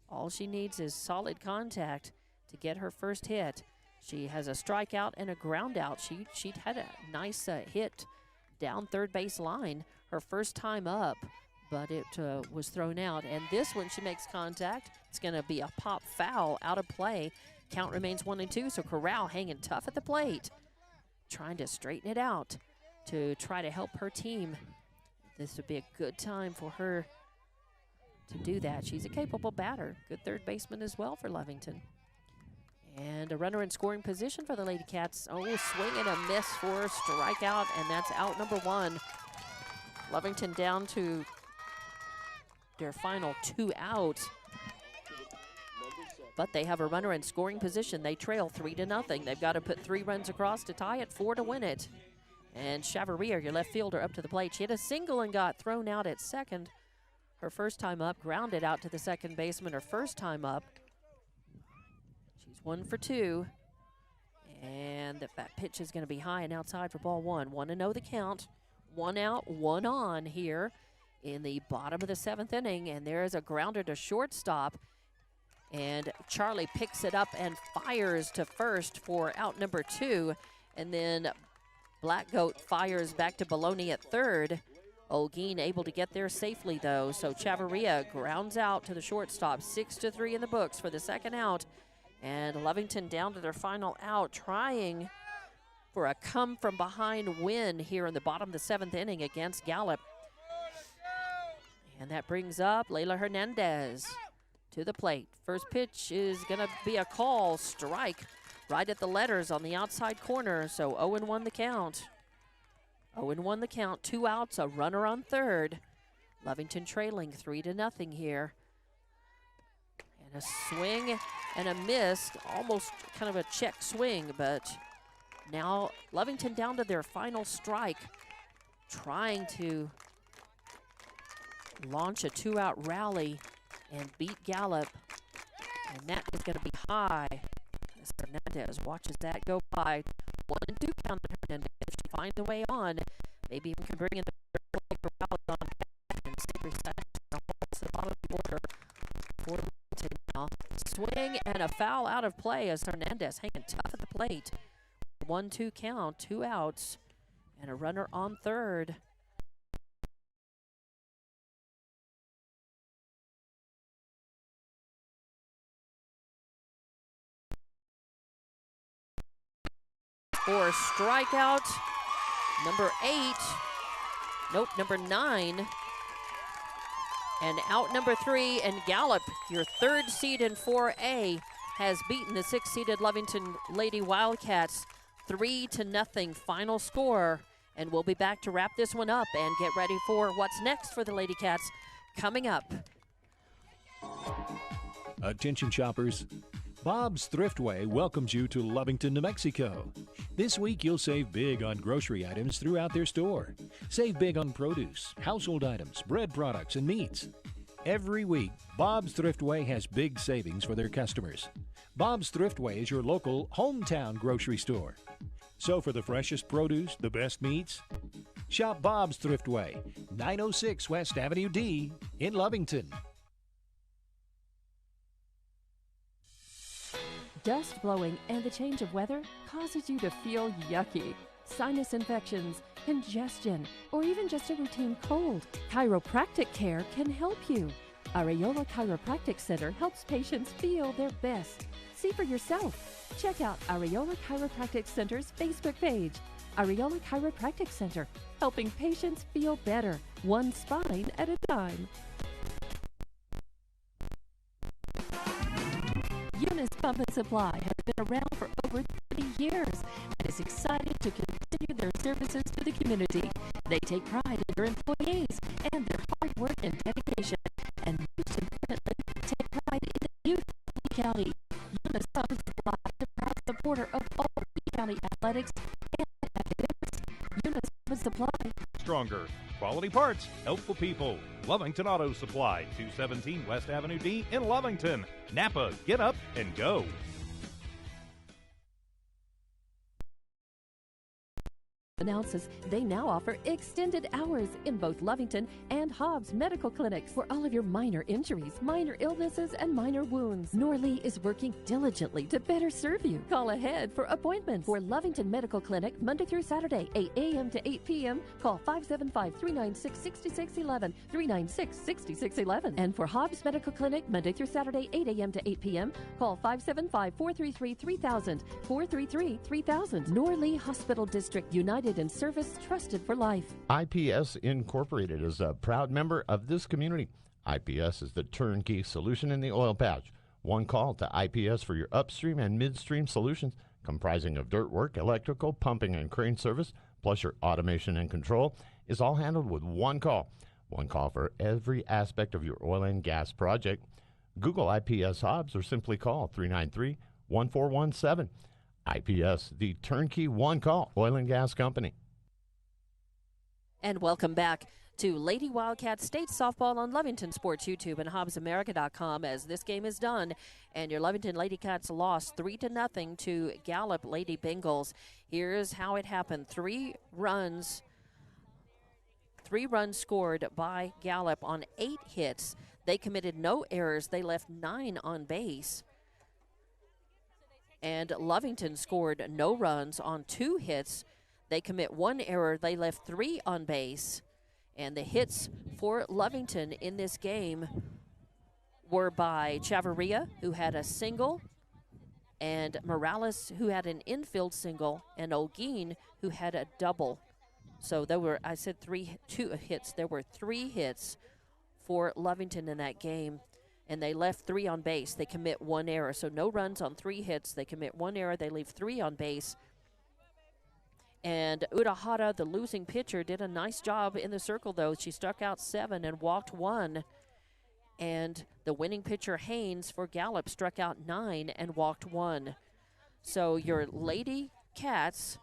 all she needs is solid contact to get her first hit. She has a strikeout and a ground out. She'd had a nice hit down third base line her first time up, but it was thrown out. And this one, she makes contact. It's going to be a pop foul out of play. Count remains 1-2, so Corral hanging tough at the plate, trying to straighten it out to try to help her team. This would be a good time for her to do that. She's a capable batter. Good third baseman as well for Lovington. And a runner in scoring position for the Lady Cats. Oh, swing and a miss for a strikeout, and that's out number one. Lovington down to their final 2 outs. But they have a runner in scoring position. They trail 3-0. They've got to put 3 runs across to tie it, 4 to win it. And Chavaria, your left fielder, up to the plate. She had a single and got thrown out at second. Her first time up, grounded out to the second baseman her first time up. 1 for 2, and that pitch is going to be high and outside for ball 1. 1-0 the count. 1 out, 1 on here in the bottom of the 7th inning, and there is a grounder to shortstop, and Charlie picks it up and fires to first for out number 2, and then Black Goat fires back to Baloney at third. O'Gean able to get there safely, though, so Chavaria grounds out to the shortstop. 6-3 in the books for the second out. And Lovington down to their final out, trying for a come-from-behind win here in the bottom of the 7th inning against Gallup. And that brings up Layla Hernandez to the plate. First pitch is going to be a call, strike, right at the letters on the outside corner. So 0-1 the count. 0-1 the count, 2 outs, a runner on third. Lovington trailing 3-0 here. And a swing and a miss, almost kind of a check swing, but now Lovington down to their final strike, trying to launch a 2-out rally and beat Gallup, and that is going to be high. As Hernandez watches that go by. 1-2 count to Hernandez. If she finds a way on, maybe even can bring in the on and save the bottom of the order for now. Swing and a foul out of play as Hernandez hanging tough at the plate. 1-2 count, 2 outs, and a runner on third. For strikeout, number 8, nope, number 9. And out number 3, and Gallup, your 3rd seed in 4A, has beaten the 6th-seeded Lovington Lady Wildcats 3-0 final score. And we'll be back to wrap this one up and get ready for what's next for the Lady Cats coming up.
Attention shoppers, Bob's Thriftway welcomes you to Lovington, New Mexico. This week you'll save big on grocery items throughout their store. Save big on produce, household items, bread products, and meats. Every week, Bob's Thriftway has big savings for their customers. Bob's Thriftway is your local hometown grocery store. So for the freshest produce, the best meats, shop Bob's Thriftway, 906 West Avenue D in Lovington.
Dust blowing and the change of weather causes you to feel yucky. Sinus infections, congestion, or even just a routine cold. Chiropractic care can help you. Areola Chiropractic Center helps patients feel their best. See for yourself. Check out Areola Chiropractic Center's Facebook page. Areola Chiropractic Center, helping patients feel better, one spine at a time. Eunice Pump and Supply has been around for over 30 years and is excited to continue their services to the community. They take pride in their employees and their hard work and dedication, and most importantly, take pride in the youth of Lee County. Eunice Pump and Supply is a proud supporter of all Lee County athletics and academics. Eunice Pump and Supply.
Stronger, quality parts, helpful people. Lovington Auto Supply, 217 West Avenue D in Lovington. Napa, get up and go.
Announces they now offer extended hours in both Lovington and Hobbs medical clinics for all of your minor injuries, minor illnesses, and minor wounds. Norley is working diligently to better serve you. Call ahead for appointments for Lovington Medical Clinic Monday through Saturday, 8 a.m. to 8 p.m. Call 575-396-6611, 396-6611. And for Hobbs Medical Clinic Monday through Saturday, 8 a.m. to 8 p.m. Call 575-433-3000, 433-3000. Norley Hospital District, United in service, trusted for life.
IPS Incorporated is a proud member of this community. IPS is the turnkey solution in the oil patch. One call to IPS for your upstream and midstream solutions, comprising of dirt work, electrical, pumping, and crane service, plus your automation and control, is all handled with one call. One call for every aspect of your oil and gas project. Google IPS Hobbs or simply call 393-1417. IPS, the turnkey one-call oil and gas company.
And welcome back to Lady Wildcat State Softball on Lovington Sports YouTube and HobbsAmerica.com as this game is done. And your Lovington Lady Cats lost 3-0 to Gallup Lady Bengals. Here's how it happened. 3 runs scored by Gallup on 8 hits. They committed no errors. They left 9 on base. And Lovington scored no runs on 2 hits. They commit 1 error. They left 3 on base. And the hits for Lovington in this game were by Chavarria, who had a single, and Morales, who had an infield single, and Olguin, who had a double. So there were, I said 2 hits. There were 3 hits for Lovington in that game. And they left 3 on base. They commit 1 error. So no runs on 3 hits. They commit 1 error. They leave 3 on base. And Urahara, the losing pitcher, did a nice job in the circle, though. She struck out 7 and walked 1. And the winning pitcher, Haynes, for Gallup, struck out 9 and walked 1. So your Lady Cats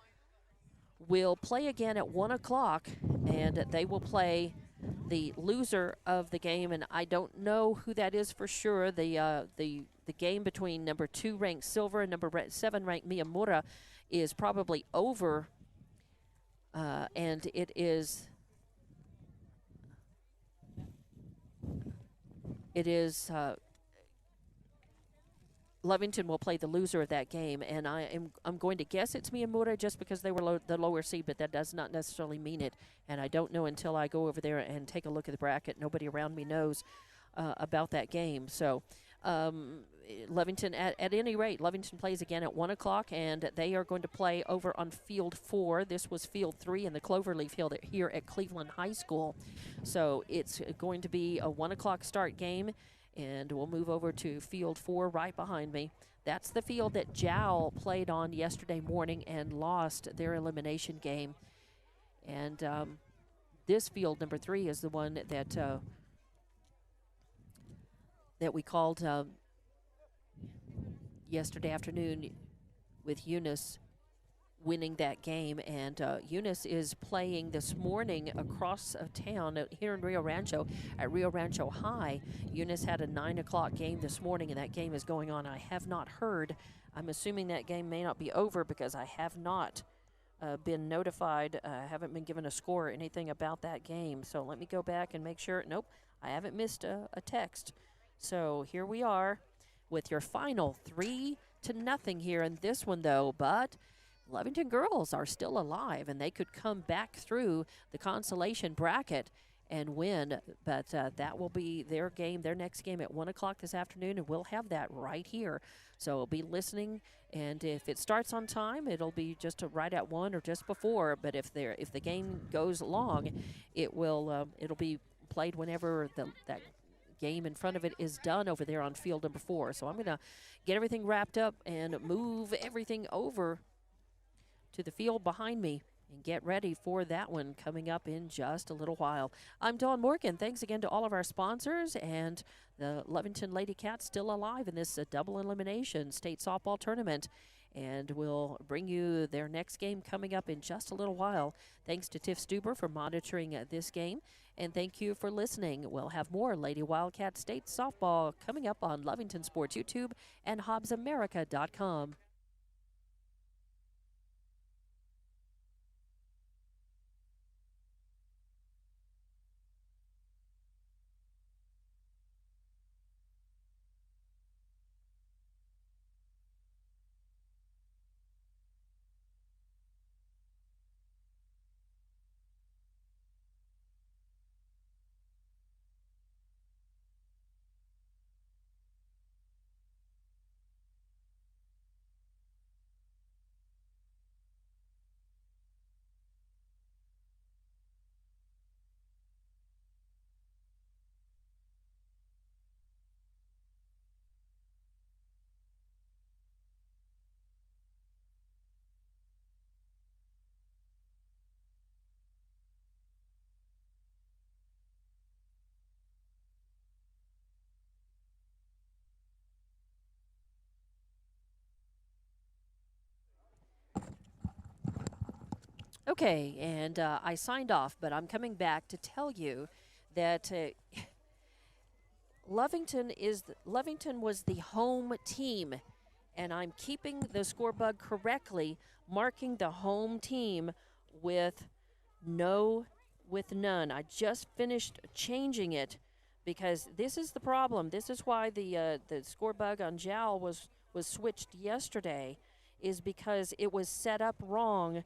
will play again at 1 o'clock, and they will play the loser of the game, and I don't know who that is for sure. The game between number 2 ranked Silver and number 7 ranked Miyamura is probably over, and it is Lovington will play the loser of that game, and I'm going to guess it's Miyamura just because they were the lower seed, but that does not necessarily mean it, and I don't know until I go over there and take a look at the bracket. Nobody around me knows about that game. So Lovington, at any rate, Lovington plays again at 1 o'clock, and they are going to play over on Field 4. This was Field 3 in the Cloverleaf Field here at Cleveland High School. So it's going to be a 1 o'clock start game, and we'll move over to Field 4 right behind me. That's the field that Jowl played on yesterday morning and lost their elimination game. And this field, number 3, is the one that we called yesterday afternoon with Eunice winning that game. And Eunice is playing this morning across town here in Rio Rancho at Rio Rancho High. Eunice had a 9 o'clock game this morning, and that game is going on. I have not heard. I'm assuming that game may not be over because I have not been notified. I haven't been given a score or anything about that game. So let me go back and make sure. Nope, I haven't missed a text. So here we are with your final 3-0 here in this one, though. But Lovington girls are still alive, and they could come back through the consolation bracket and win. But that will be their game, their next game at 1 o'clock this afternoon, and we'll have that right here. So we'll be listening, and if it starts on time, it'll be just right at 1 or just before. But if the game goes long, it'll be played whenever that game in front of it is done over there on field number 4. So I'm going to get everything wrapped up and move everything over to the field behind me and get ready for that one coming up in just a little while. I'm Dawn Morgan. Thanks again to all of our sponsors, and the Lovington Lady Cats still alive in this double elimination state softball tournament. And we'll bring you their next game coming up in just a little while. Thanks to Tiff Stuber for monitoring this game. And thank you for listening. We'll have more Lady Wildcat State softball coming up on Lovington Sports YouTube and HobbsAmerica.com. Okay, and I signed off, but I'm coming back to tell you that Lovington was the home team, and I'm keeping the score bug correctly, marking the home team with none. I just finished changing it because this is the problem. This is why the score bug on Jowl was switched yesterday, is because it was set up wrong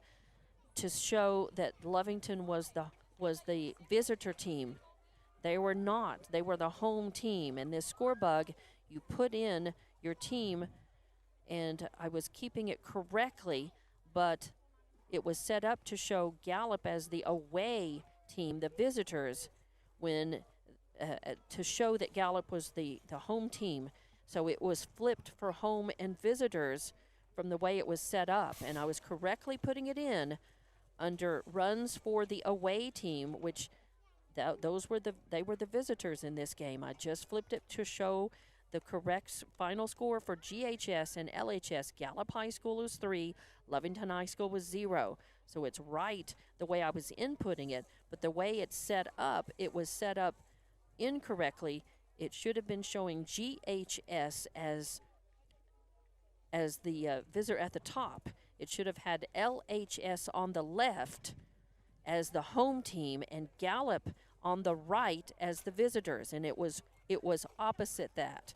to show that Lovington was the visitor team. They were not. They were the home team. And this score bug, you put in your team, and I was keeping it correctly, but it was set up to show Gallup as the away team, the visitors, when to show that Gallup was the home team. So it was flipped for home and visitors from the way it was set up, and I was correctly putting it in under runs for the away team, which they were the visitors in this game. I just flipped it to show the correct final score for GHS and LHS. Gallup High School was 3, Lovington High School was 0. So it's right the way I was inputting it, but the way it's set up, it was set up incorrectly. It should have been showing GHS as the visitor at the top. It should have had LHS on the left as the home team and Gallup on the right as the visitors, and it was opposite that.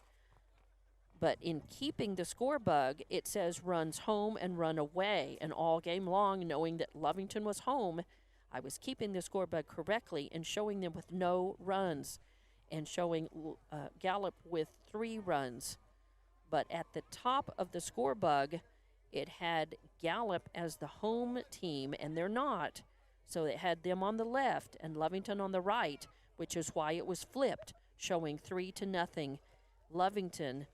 But in keeping the score bug, it says runs home and run away, and all game long, knowing that Lovington was home, I was keeping the score bug correctly and showing them with no runs. and showing Gallup with 3 runs. But at the top of the score bug, it had Gallup as the home team, and they're not. So it had them on the left and Lovington on the right, which is why it was flipped, showing 3-0 Lovington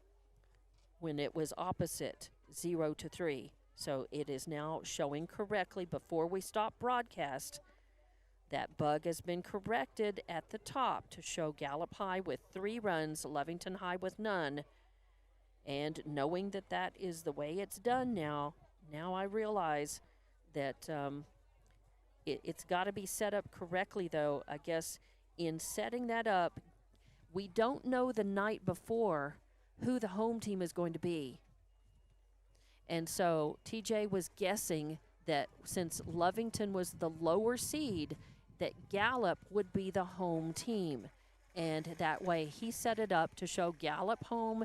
when it was opposite, 0-3. So it is now showing correctly before we stop broadcast. That bug has been corrected at the top to show Gallup high with 3 runs, Lovington high with none. And knowing that that is the way it's done now I realize that it's got to be set up correctly, though. I guess in setting that up, we don't know the night before who the home team is going to be. And so TJ was guessing that since Lovington was the lower seed, that Gallup would be the home team. And that way he set it up to show Gallup home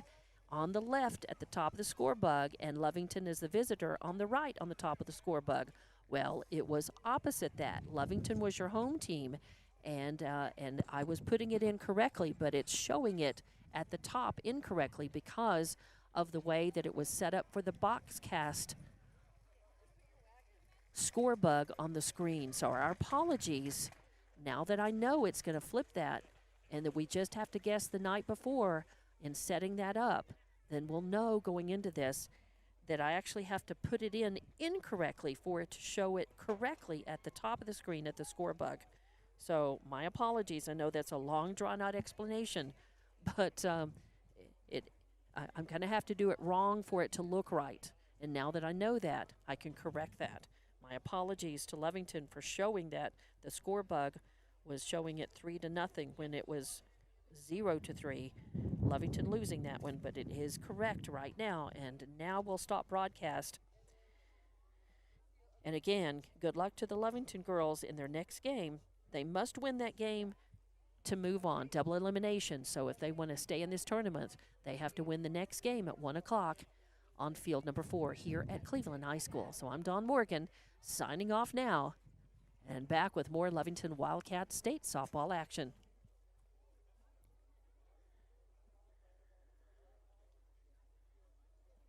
on the left at the top of the score bug and Lovington is the visitor on the right on the top of the score bug. Well, it was opposite that. Lovington was your home team, and I was putting it in correctly, but it's showing it at the top incorrectly because of the way that it was set up for the box cast score bug on the screen. So our apologies. Now that I know it's going to flip that and that we just have to guess the night before in setting that up, then we'll know going into this that I actually have to put it in incorrectly for it to show it correctly at the top of the screen at the score bug. So my apologies. I know that's a long, drawn-out explanation, but I'm going to have to do it wrong for it to look right. And now that I know that, I can correct that. My apologies to Lovington for showing that the score bug was showing it 3-0 when it was 0-3. Lovington losing that one, but it is correct right now. And now we'll stop broadcast. And again, good luck to the Lovington girls in their next game. They must win that game to move on, double elimination. So if they want to stay in this tournament, they have to win the next game at 1 o'clock on field number 4 here at Cleveland High School. So I'm Dawn Morgan, signing off now, and back with more Lovington Wildcat State softball action.